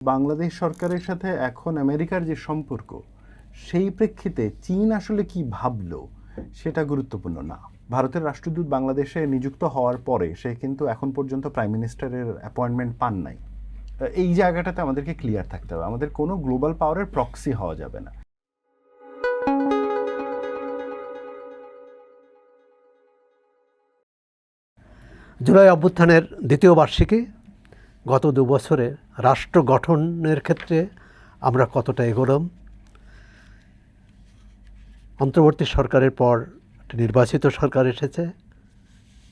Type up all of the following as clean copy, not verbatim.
বাংলাদেশ সরকারের সাথে এখন আমেরিকার যে সম্পর্ক, সেই প্রেক্ষিতে চীন আসলে কি ভাবলো সেটা গুরুত্বপূর্ণ না। ভারতের রাষ্ট্রদূত বাংলাদেশে নিযুক্ত হওয়ার পরে সে কিন্তু এখন পর্যন্ত প্রাইম মিনিস্টারের অ্যাপয়েন্টমেন্ট পান নাই। এই জায়গাটাতে আমাদেরকে ক্লিয়ার থাকতে হবে, আমাদের কোনো গ্লোবাল পাওয়ারের প্রক্সি হওয়া যাবে না। জুলাই অভ্যুত্থানের দ্বিতীয় বার্ষিকী, গত 2 বছরে রাষ্ট্র গঠনের ক্ষেত্রে আমরা কতটা এগোলাম। অন্তর্বর্তী সরকারের পর নির্বাচিত সরকার এসেছে।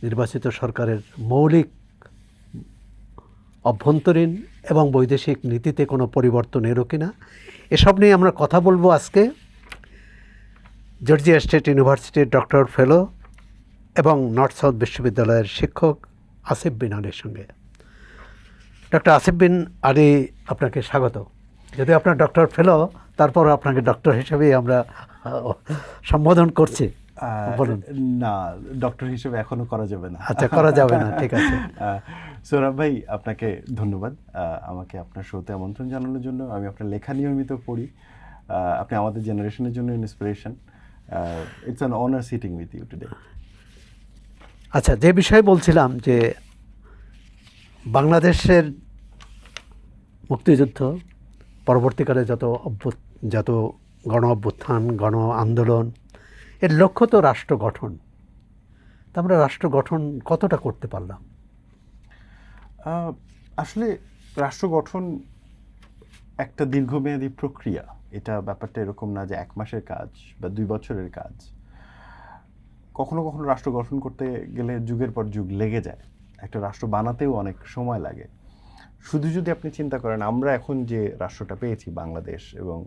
নির্বাচিত সরকারের মৌলিক অভ্যন্তরীণ এবং বৈদেশিক নীতিতে কোনো পরিবর্তন এলো কিনা, এসব নিয়ে আমরা কথা বলবো আজকে জর্জিয়া স্টেট ইউনিভার্সিটির ডক্টর ফেলো এবং নর্থ সাউথ বিশ্ববিদ্যালয়ের শিক্ষক আসিফ বিন আলীর সঙ্গে। ডক্টর আসিফ বিন আলী, আপনাকে স্বাগত। যদি আপনার ডক্টর ফেলো, তারপর আপনাকে ডক্টর হিসেবেই আমরা সম্বোধন করছি। বলুন। না, ডক্টর হিসেবে এখনো করা যাবে না। আচ্ছা, করা যাবে না, ঠিক আছে। সৌরভ ভাই, আপনাকে ধন্যবাদ আমাকে আপনার শোতে আমন্ত্রণ জানানোর জন্য। আমি আপনার লেখা নিয়মিত পড়ি, আপনি আমাদের জেনারেশনের জন্য inspiration. It's an honour sitting with you today. আচ্ছা, যে বিষয়ে বলছিলাম যে বাংলাদেশের মুক্তিযুদ্ধ পরবর্তীকালে যত গণ অভ্যুত্থান, গণ আন্দোলন, এর লক্ষ্য তো রাষ্ট্র গঠন। তা আমরা রাষ্ট্র গঠন কতটা করতে পারলাম? আসলে রাষ্ট্র গঠন একটা দীর্ঘমেয়াদী প্রক্রিয়া। এটা ব্যাপারটা এরকম না যে 1 মাসের কাজ বা 2 বছরের কাজ। কখনো কখনো রাষ্ট্র গঠন করতে গেলে যুগের পর যুগ লেগে যায়। একটা রাষ্ট্র বানাতেও অনেক সময় লাগে। শুধু যদি আপনি চিন্তা করেন, আমরা এখন যে রাষ্ট্রটা পেয়েছি বাংলাদেশ, এবং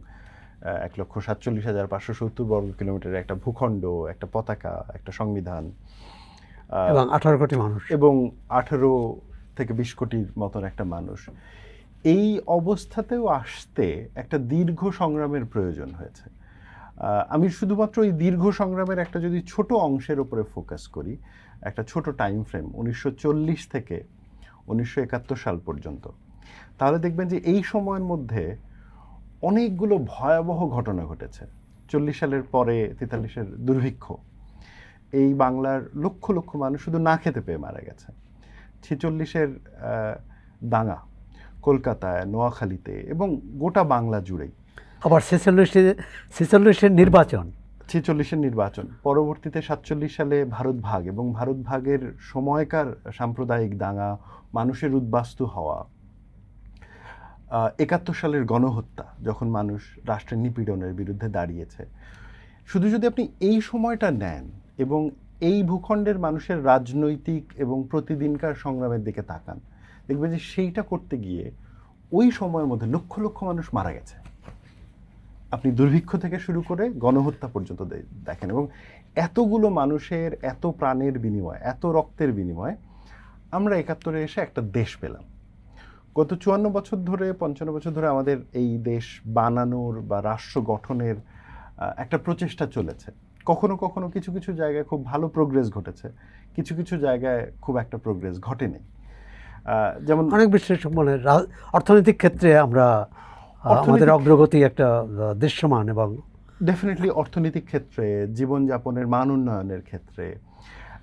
1,47,570 বর্গ কিলোমিটারের একটা ভূখণ্ড, একটা পতাকা, একটা সংবিধান, এবং 18 কোটি মানুষ, এবং 18 থেকে 20 কোটির মতন একটা মানুষ, এই অবস্থাতেও আসতে একটা দীর্ঘ সংগ্রামের প্রয়োজন হয়েছে। আমি শুধুমাত্র এই দীর্ঘ সংগ্রামের একটা যদি ছোট অংশের উপরে ফোকাস করি, একটা ছোট টাইম ফ্রেম 1940 থেকে 1971 সাল পর্যন্ত, তাহলে দেখবেন যে এই সময়ের মধ্যে অনেকগুলো ভয়াবহ ঘটনা ঘটেছে। 40 সালের পরে 43-এর দুর্ভিক্ষ, এই বাংলার লক্ষ লক্ষ মানুষ শুধু না খেতে পেয়ে মারা গেছে। 46-এর দাঙ্গা কলকাতায়, নোয়াখালীতে এবং গোটা বাংলা জুড়েই। আবার 46-এর নির্বাচন, 46-এর নির্বাচন, পরবর্তীতে 47 সালে ভারত ভাগ, এবং ভারত ভাগের সময়কার সাম্প্রদায়িক দাঙ্গা, মানুষের উদ্বাস্তু হওয়া, 71 সালের গণহত্যা, যখন মানুষ রাষ্ট্রের নিপীড়নের বিরুদ্ধে দাঁড়িয়েছে। শুধু যদি আপনি এই সময়টা নেন এবং এই ভূখণ্ডের মানুষের রাজনৈতিক এবং প্রতিদিনকার সংগ্রামের দিকে তাকান, দেখবেন যে সেইটা করতে গিয়ে ওই সময়ের মধ্যে লক্ষ লক্ষ মানুষ মারা গেছে। আপনি দুর্ভিক্ষ থেকে শুরু করে গণহত্যা পর্যন্ত দেখেন, এবং এতগুলো মানুষের এত প্রাণের বিনিময়, এত রক্তের বিনিময়ে আমরা 71-এ এসে একটা দেশ পেলাম। গত 54 বছর ধরে, 55 বছর ধরে আমাদের এই দেশ বানানোর বা রাষ্ট্র গঠনের একটা প্রচেষ্টা চলেছে। কখনো কখনো কিছু কিছু জায়গায় খুব ভালো প্রোগ্রেস ঘটেছে, কিছু কিছু জায়গায় খুব একটা প্রোগ্রেস ঘটেনি। যেমন অনেক বিশ্লেষক বলে অর্থনৈতিক ক্ষেত্রে আমরা আমাদের অগ্রগতি একটা দৃশ্যমান, এবং ডেফিনেটলি অর্থনৈতিক ক্ষেত্রে, জীবনযাপনের মান উন্নয়নের ক্ষেত্রে,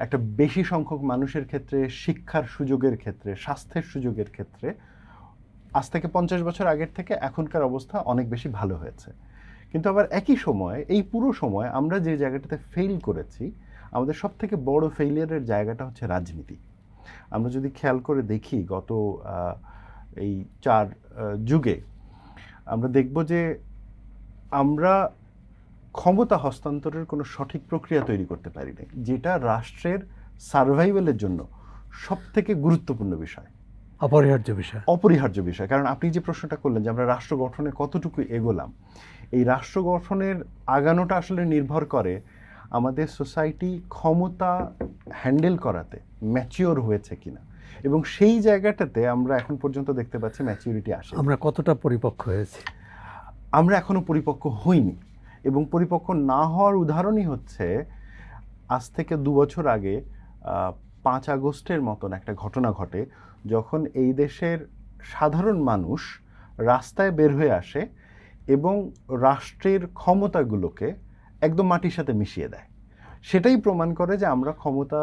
একটা বেশি সংখ্যক মানুষের ক্ষেত্রে, শিক্ষার সুযোগের ক্ষেত্রে, স্বাস্থ্যের সুযোগের ক্ষেত্রে আজ থেকে 50 বছর আগের থেকে এখনকার অবস্থা অনেক বেশি ভালো হয়েছে। কিন্তু আবার একই সময়, এই পুরো সময় আমরা যে জায়গাটাতে ফেল করেছি, আমাদের সব থেকে বড় ফেইলিয়ারের জায়গাটা হচ্ছে রাজনীতি। আমরা যদি খেয়াল করে দেখি গত এই 4 যুগে, আমরা দেখব যে আমরা ক্ষমতা হস্তান্তরের কোনো সঠিক প্রক্রিয়া তৈরি করতে পারি না, যেটা রাষ্ট্রের সার্ভাইভালের জন্য সব থেকে গুরুত্বপূর্ণ বিষয়, অপরিহার্য বিষয়। কারণ আপনি যে প্রশ্নটা করলেন যে আমরা রাষ্ট্র গঠনে কতটুকু এগোলাম, এই রাষ্ট্র গঠনের আগানোটা আসলে নির্ভর করে আমাদের সোসাইটি ক্ষমতা হ্যান্ডেল করাতে ম্যাচিওর হয়েছে কিনা, এবং সেই জায়গাটাতে আমরা এখন পর্যন্ত দেখতে পাচ্ছি ম্যাচিউরিটি আসে। আমরা কতটা পরিপক্ক হয়েছি? আমরা এখনো পরিপক্ক হইনি, এবং পরিপক্ক না হওয়ার উদাহরণই হচ্ছে আজ থেকে 2 বছর আগে 5 আগস্টের মতন একটা ঘটনা ঘটে, যখন এই দেশের সাধারণ মানুষ রাস্তায় বের হয়ে আসে এবং রাষ্ট্রের ক্ষমতাগুলোকে একদম মাটির সাথে মিশিয়ে দেয়। সেটাই প্রমাণ করে যে আমরা ক্ষমতা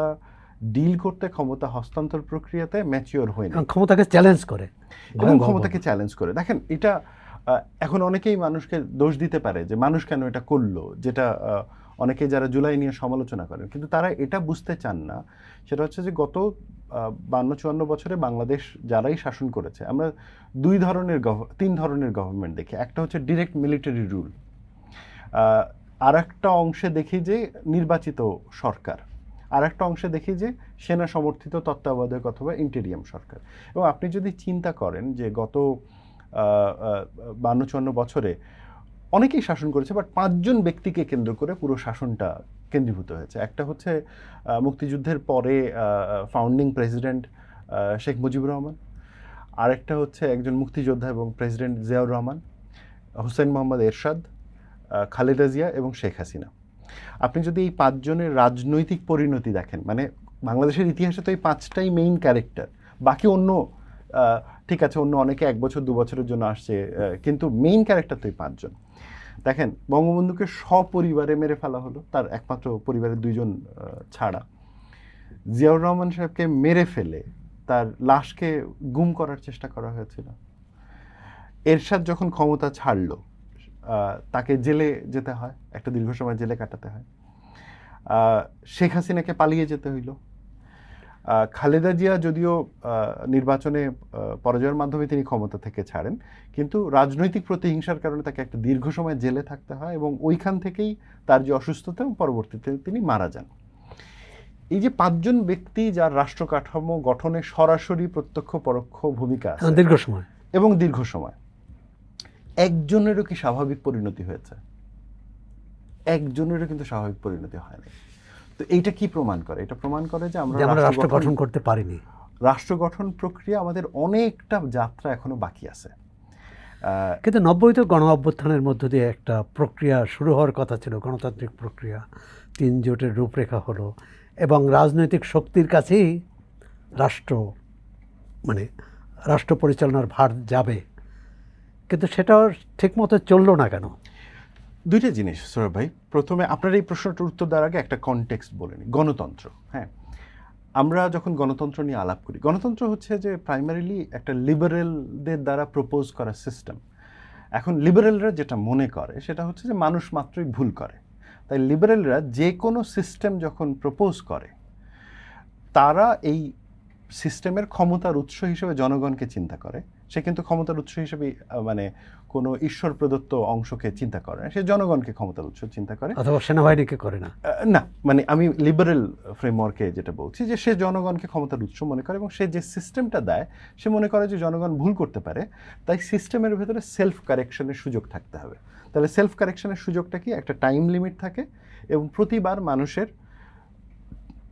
ডিল করতে, ক্ষমতা হস্তান্তর প্রক্রিয়াতে ম্যাচিওর হই না, এবং ক্ষমতাকে চ্যালেঞ্জ করে এবং ক্ষমতাকে চ্যালেঞ্জ করে। দেখেন, এটা এখন অনেকেই মানুষকে দোষ দিতে পারে যে মানুষ কেন এটা করলো, যেটা অনেকেই যারা জুলাই নিয়ে সমালোচনা করেন, কিন্তু তারা এটা বুঝতে চান না। সেটা হচ্ছে যে গত 52-54 বছরে বাংলাদেশ যারাই শাসন করেছে, আমরা তিন ধরনের গভর্নমেন্ট দেখি। একটা হচ্ছে ডিরেক্ট মিলিটারি রুল, আর একটা অংশে দেখি যে নির্বাচিত সরকার, আর একটা অংশে দেখি যে সেনা সমর্থিত তত্ত্বাবধায়ক অথবা ইন্টেরিয়াম সরকার। এবং আপনি যদি চিন্তা করেন যে গত 52-54 বছরে অনেকেই শাসন করেছে, বাট 5 জন ব্যক্তিকে কেন্দ্র করে পুরো শাসনটা কেন্দ্রীভূত হয়েছে। একটা হচ্ছে মুক্তিযুদ্ধের পরে ফাউন্ডিং প্রেসিডেন্ট শেখ মুজিবুর রহমান, আরেকটা হচ্ছে একজন মুক্তিযোদ্ধা এবং প্রেসিডেন্ট জিয়াউর রহমান, হুসেন মোহাম্মদ এরশাদ, খালেদা জিয়া এবং শেখ হাসিনা। আপনি যদি এই 5 জনের রাজনৈতিক পরিণতি দেখেন, মানে বাংলাদেশের ইতিহাসে তো এই 5টাই মেইন ক্যারেক্টার, বাকি অন্য ঠিক আছে অন্য অনেকে 1 বছর 2 বছরের জন্য আসছে, কিন্তু মেইন ক্যারেক্টার তো এই 5 জন। দেখেন, বঙ্গবন্ধুকে সপরিবারে মেরে ফেলা হলো, তার একমাত্র পরিবারের 2 জন ছাড়া। জিয়াউর রহমান সাহেবকে মেরে ফেলে তার লাশকে গুম করার চেষ্টা করা হয়েছিল। এরশাদ যখন ক্ষমতা ছাড়লো, তাকে জেলে যেতে হয়, একটা দীর্ঘ সময় জেলে কাটাতে হয়। শেখ হাসিনাকে পালিয়ে যেতে হইল। খালেদা জিয়া যদিও নির্বাচনে পরাজয়ের মাধ্যমে তিনি ক্ষমতা থেকে ছাড়েন, কিন্তু রাজনৈতিক প্রতিহিংসার কারণে তাকে একটা দীর্ঘ সময় জেলে থাকতে হয় এবং ওইখান থেকেই তার যে অসুস্থতা এবং পরবর্তীতে তিনি মারা যান। এই যে 5 জন ব্যক্তি যার রাষ্ট্র কাঠামো গঠনে সরাসরি প্রত্যক্ষ পরোক্ষ ভূমিকা আছে দীর্ঘ সময় এবং দীর্ঘ সময়, একজনেরও কি স্বাভাবিক পরিণতি হয়েছে? একজনেরও কিন্তু স্বাভাবিক পরিণতি হয়নি। তো এইটা কি প্রমাণ করে? এটা প্রমাণ করে যে আমরা রাষ্ট্র গঠন করতে পারিনি। রাষ্ট্র গঠন প্রক্রিয়া আমাদের অনেকটা যাত্রা এখনো বাকি আছে। কিন্তু 90 গণ অভ্যুত্থানের মধ্য দিয়ে একটা প্রক্রিয়া শুরু হওয়ার কথা ছিল, গণতান্ত্রিক প্রক্রিয়া। 3 জোটের রূপরেখা হলো এবং রাজনৈতিক শক্তির কাছেই রাষ্ট্র পরিচালনার ভার যাবে, কিন্তু সেটাও ঠিকমতো চললো না কেন? দুইটা জিনিস সৌরভ ভাই। প্রথমে আপনার এই প্রশ্নটার উত্তর দেওয়ার আগে একটা কনটেক্সট বলে নিই। গণতন্ত্র, হ্যাঁ, আমরা যখন গণতন্ত্র নিয়ে আলাপ করি, গণতন্ত্র হচ্ছে যে প্রাইমারিলি একটা লিবারেলদের দ্বারা প্রপোজ করা সিস্টেম। এখন লিবারেলরা যেটা মনে করে সেটা হচ্ছে যে মানুষ মাত্রই ভুল করে, তাই লিবারেলরা যে কোনো সিস্টেম যখন প্রপোজ করে, তারা এই সিস্টেমের ক্ষমতার উৎস হিসেবে জনগণকে চিন্তা করে। সে কিন্তু ক্ষমতার উৎস হিসেবে মানে কোনো ঈশ্বর প্রদত্ত অংশকে চিন্তা করে না, সে জনগণকে ক্ষমতার উৎস চিন্তা করে, অথবা সেনাবাহিনীকে করে না। না, মানে আমি লিবারেল ফ্রেমওয়ার্কে যেটা বলছি যে সে জনগণকে ক্ষমতার উৎস মনে করে এবং সে যে সিস্টেমটা দেয় সে মনে করে যে জনগণ ভুল করতে পারে, তাই সিস্টেমের ভেতরে সেলফ কারেকশনের সুযোগ থাকতে হবে। তাহলে সেলফ কারেকশনের সুযোগটা কি? একটা টাইম লিমিট থাকে এবং প্রতিবার মানুষের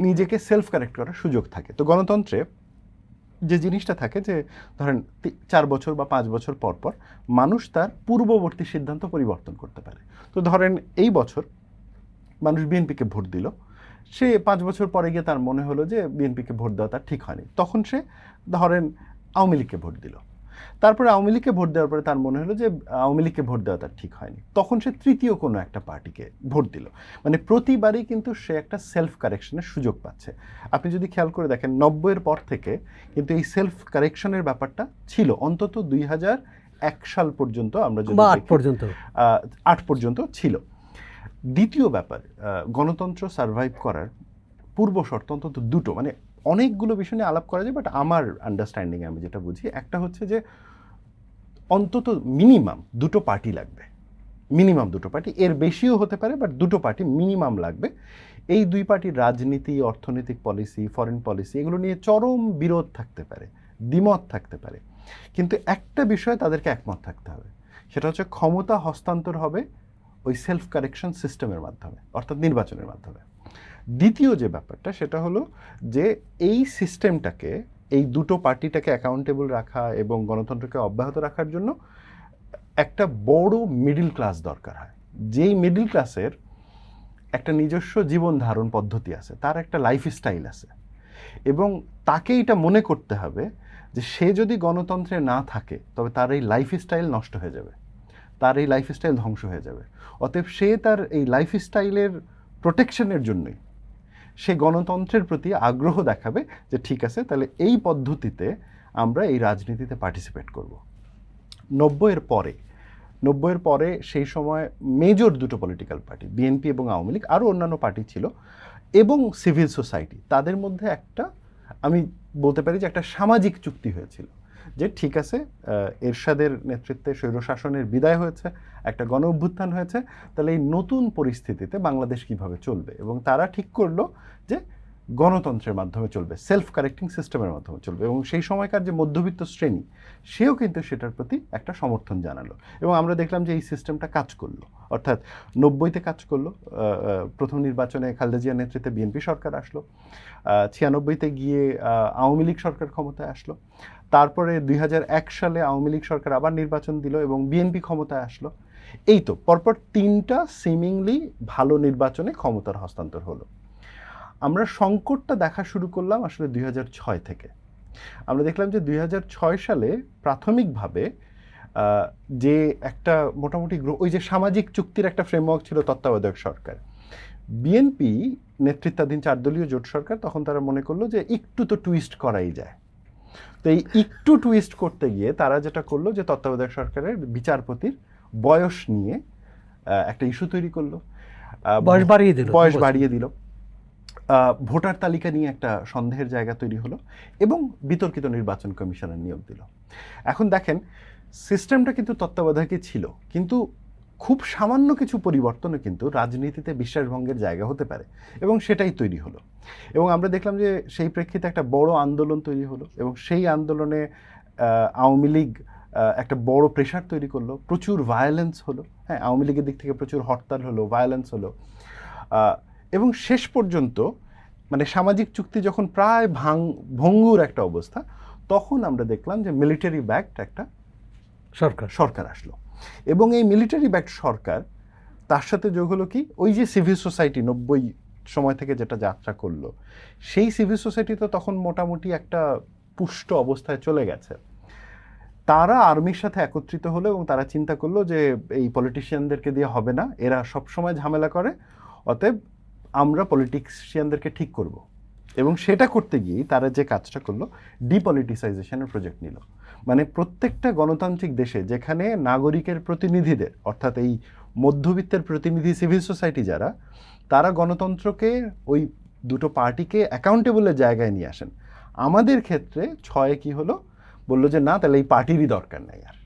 নিজেকে সেলফ কারেক্ট করার সুযোগ থাকে। তো গণতন্ত্রে যে জিনিসটা থাকে যে ধরেন 4 বছর বা 5 বছর পর পর মানুষ তার পূর্ববর্তী সিদ্ধান্ত পরিবর্তন করতে পারে। তো ধরেন এই বছর মানুষ বিএনপিকে ভোট দিল, সে 5 বছর পরে গিয়ে তার মনে হলো যে বিএনপিকে ভোট দেওয়া তার ঠিক হয়নি, তখন সে ধরেন আওয়ামী লীগকে ভোট দিল। তারপরে আওয়ামী লীগকে ভোট দেওয়ার পরে তার মনে হলো যে আওয়ামী লীগকে ভোট দেওয়া তার ঠিক হয়নি, তখন সে তৃতীয় কোনো একটা পার্টিকে ভোট দিল। মানে প্রতিবারই কিন্তু সে একটা সেলফ কারেকশনের সুযোগ পাচ্ছে। আপনি যদি খেয়াল করে দেখেন 90-এর পর থেকে কিন্তু এই সেলফ কারেকশনের ব্যাপারটা ছিল অন্তত 2001 সাল পর্যন্ত, আমরা যদি 8 পর্যন্ত ছিল। দ্বিতীয় ব্যাপার, গণতন্ত্র সার্ভাইভ করার পূর্ব শর্ত অন্তত দুটো, মানে অনেকগুলো বিষয় নিয়ে আলাপ করা যায়, বাট আমার আন্ডারস্ট্যান্ডিংয়ে আমি যেটা বুঝি, একটা হচ্ছে যে অন্তত মিনিমাম 2টো পার্টি লাগবে, মিনিমাম 2টো পার্টি, এর বেশিও হতে পারে, বাট 2টো পার্টি মিনিমাম লাগবে। এই 2 পার্টির রাজনীতি, অর্থনৈতিক পলিসি, ফরেন পলিসি এগুলো নিয়ে চরম বিরোধ থাকতে পারে, দ্বিমত থাকতে পারে, কিন্তু একটা বিষয়ে তাদেরকে একমত থাকতে হবে, সেটা হচ্ছে ক্ষমতা হস্তান্তর হবে ওই সেলফ কারেকশন সিস্টেমের মাধ্যমে, অর্থাৎ নির্বাচনের মাধ্যমে। দ্বিতীয় যে ব্যাপারটা সেটা হলো যে এই সিস্টেমটাকে, এই 2টো পার্টিটাকে অ্যাকাউন্টেবল রাখা এবং গণতন্ত্রকে অব্যাহত রাখার জন্য একটা বড় মিডল ক্লাস দরকার হয়, যেই মিডল ক্লাসের একটা নিজস্ব জীবন ধারণ পদ্ধতি আছে, তার একটা লাইফস্টাইল আছে, এবং তাকে এটা মনে করতে হবে যে সে যদি গণতন্ত্রে না থাকে তবে তার এই লাইফস্টাইল নষ্ট হয়ে যাবে, তার এই লাইফস্টাইল ধ্বংস হয়ে যাবে। অতএব সে তার এই লাইফস্টাইলের প্রোটেকশনের জন্যই সে গণতন্ত্রের প্রতি আগ্রহ দেখাবে যে ঠিক আছে, তাহলে এই পদ্ধতিতে আমরা এই রাজনীতিতে পার্টিসিপেট করব। 90-এর পরে সেই সময় মেজর দুটো পলিটিক্যাল পার্টি, বিএনপি এবং আওয়ামী লীগ, আরও অন্যান্য পার্টি ছিল, এবং সিভিল সোসাইটি, তাদের মধ্যে একটা, আমি বলতে পারি যে একটা সামাজিক চুক্তি হয়েছিল যে ঠিক আছে, এরশাদের নেতৃত্বে স্বৈরশাসনের বিদায় হয়েছে, একটা গণ অভ্যুত্থান হয়েছে, তাহলে এই নতুন পরিস্থিতিতে বাংলাদেশ কিভাবে চলবে, এবং তারা ঠিক করলো যে গণতন্ত্রের মাধ্যমে চলবে, সেলফ কারেক্টিং সিস্টেমের মাধ্যমে চলবে। এবং সেই সময়কার যে মধ্যবিত্ত শ্রেণী, সেও কিন্তু সেটার প্রতি একটা সমর্থন জানালো, এবং আমরা দেখলাম যে এই সিস্টেমটা কাজ করলো। অর্থাৎ 90-তে কাজ করলো, প্রথম নির্বাচনে খালেদা জিয়ার নেতৃত্বে বিএনপি সরকার আসলো, 96-তে গিয়ে আওয়ামী লীগ সরকার ক্ষমতায় আসলো, তারপরে 2001 সালে আওয়ামী লীগ সরকার আবার নির্বাচন দিল এবং বিএনপি ক্ষমতায় আসলো। এই তো পরপর 3টা সিমিংলি ভালো নির্বাচনে ক্ষমতার হস্তান্তর হলো। আমরা সংকটটা দেখা শুরু করলাম আসলে 2006 থেকে। আমরা দেখলাম যে 2006 সালে প্রাথমিকভাবে যে একটা মোটামুটি ওই যে সামাজিক চুক্তির একটা ফ্রেমওয়ার্ক ছিল তত্ত্বাবধায়ক সরকার, বিএনপি নেতৃত্বাধীন 4 দলীয় জোট সরকার, তখন তারা মনে করলো যে একটু তো টুইস্ট করাই যায়। তো এই একটু টুইস্ট করতে গিয়ে তারা যেটা করলো যে তত্ত্বাবধায়ক সরকারের বিচারপতির বয়স নিয়ে একটা ইস্যু তৈরি করলো, বয়স বাড়িয়ে দিল, ভোটার তালিকা নিয়ে একটা সন্দেহের জায়গা তৈরি হলো, এবং বিতর্কিত নির্বাচন কমিশনের নিয়োগ দিল। এখন দেখেন, সিস্টেমটা কিন্তু তত্ত্বাবধায়কই ছিল, কিন্তু খুব সামান্য কিছু পরিবর্তনও কিন্তু রাজনীতিতে বিশ্বাসভঙ্গের জায়গা হতে পারে, এবং সেটাই তৈরি হলো। এবং আমরা দেখলাম যে সেই প্রেক্ষিতে একটা বড় আন্দোলন তৈরি হলো, এবং সেই আন্দোলনে আওয়ামী লীগ একটা বড় প্রেশার তৈরি করলো, প্রচুর ভায়োলেন্স হলো। হ্যাঁ, আওয়ামী লীগের দিক থেকে প্রচুর হরতাল হলো, ভায়োলেন্স হলো, এবং শেষ পর্যন্ত মানে সামাজিক চুক্তি যখন প্রায় ভঙ্গুর একটা অবস্থা, তখন আমরা দেখলাম যে মিলিটারি ব্যাকড একটা সরকার আসলো। এবং এই মিলিটারি ব্যাকড সরকার, তার সাথে যোগ হলো কি, ওই যে সিভিল সোসাইটি 90 সময় থেকে যেটা যাত্রা করলো, সেই সিভিল সোসাইটি তো তখন মোটামুটি একটা পুষ্ট অবস্থায় চলে গেছে। তারা আর্মির সাথে একত্রিত হলো এবং তারা চিন্তা করলো যে এই পলিটিশিয়ানদেরকে দিয়ে হবে না, এরা সবসময় ঝামেলা করে, অতএব আমরা পলিটিশিয়ানদেরকে ঠিক করব। এবং সেটা করতে গিয়ে তারা যে কাজটা করলো, ডিপলিটিসাইজেশনের প্রজেক্ট নিল। মানে প্রত্যেকটা গণতান্ত্রিক দেশে যেখানে নাগরিকের প্রতিনিধিদের, অর্থাৎ এই মধ্যবিত্তের প্রতিনিধি সিভিল সোসাইটি যারা, তারা গণতন্ত্রকে, ওই দুটো পার্টিকে অ্যাকাউন্টেবলের জায়গায় নিয়ে আসেন। আমাদের ক্ষেত্রে 6-এ কি হলো, বললো যে না, তাহলে এই পার্টিরই দরকার নেই আর।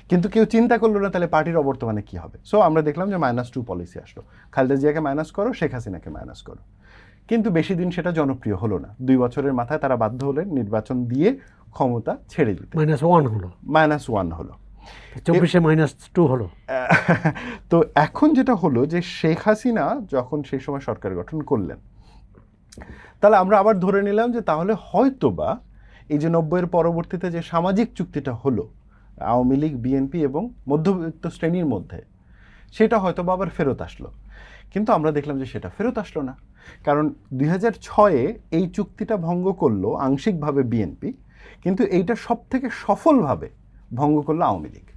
কিন্তু কেউ চিন্তা করলো না তাহলে পার্টির অবর্তমানে কি হবে। সো আমরা দেখলাম যে -2 পলিসি আসলো, খালেদা জিয়াকে মাইনাস করো, শেখ হাসিনাকে মাইনাস করো। কিন্তু বেশি দিন সেটা জনপ্রিয় হলো না। 2 বছরের মাথায় তারা বাধ্য হলেন নির্বাচন দিয়ে ক্ষমতা ছেড়ে দিতে। -1 হলো, -1 হলো, 24-এ -2 হলো। তো এখন যেটা হলো যে শেখ হাসিনা যখন সেই সময় সরকার গঠন করলেন, তাহলে আমরা আবার ধরে নিলাম যে তাহলে হয়তোবা এই যে 90-এর পরবর্তীতে যে সামাজিক চুক্তিটা হলো আওয়ামী লীগ, বিএনপি এবং মধ্যবিত্ত শ্রেণীর মধ্যে, সেটা হয়তো আবার ফেরত আসলো। কিন্তু আমরা দেখলাম যে সেটা ফেরত আসলো না, কারণ 2006-এ এই চুক্তিটা ভঙ্গ করলো আংশিকভাবে বিএনপি, কিন্তু এইটা সব থেকে সফলভাবে ভঙ্গ করলো আওয়ামী লীগ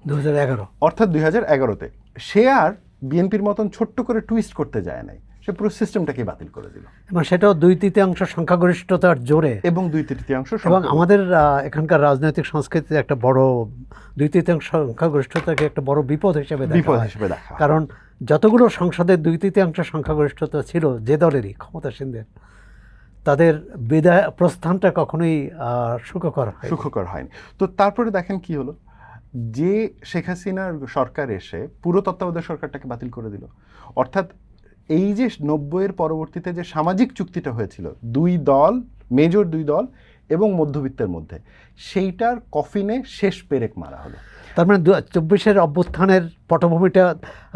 2011, অর্থাৎ 2011-তে। সে আর বিএনপির মতন ছোট্ট করে টুইস্ট করতে যায় নাই, সে পুরো সিস্টেমটাকে বাতিল করে দিল, এবং সেটাও 2/3 সংখ্যাগরিষ্ঠতার জোরে, এবং 2/3 এবং আমাদের এখানকার রাজনৈতিক সংস্কৃতিতে একটা বড় 2/3 সংখ্যাগরিষ্ঠতাকে একটা বড় বিপদ হিসেবে দেখা, কারণ যতগুলো সংসদের 2/3 সংখ্যাগরিষ্ঠতা ছিল যে দলেরই ক্ষমতাসীনদের, তাদের বিদায় প্রস্থানটা কখনোই সুখকর হয়নি। তো তারপরে দেখেন কি হলো, যে শেখ হাসিনার সরকার এসে পুরো তত্ত্বাবধায়ক সরকারটাকে বাতিল করে দিল। অর্থাৎ এই যে 90-এর পরবর্তীতে যে সামাজিক চুক্তিটা হয়েছিল 2 দল, মেজর 2 দল এবং মধ্যবিত্তের মধ্যে, সেইটার কফিনে শেষ পেরেক মারা হলো। তার মানে 24-এর অভ্যুত্থানের পটভূমিটা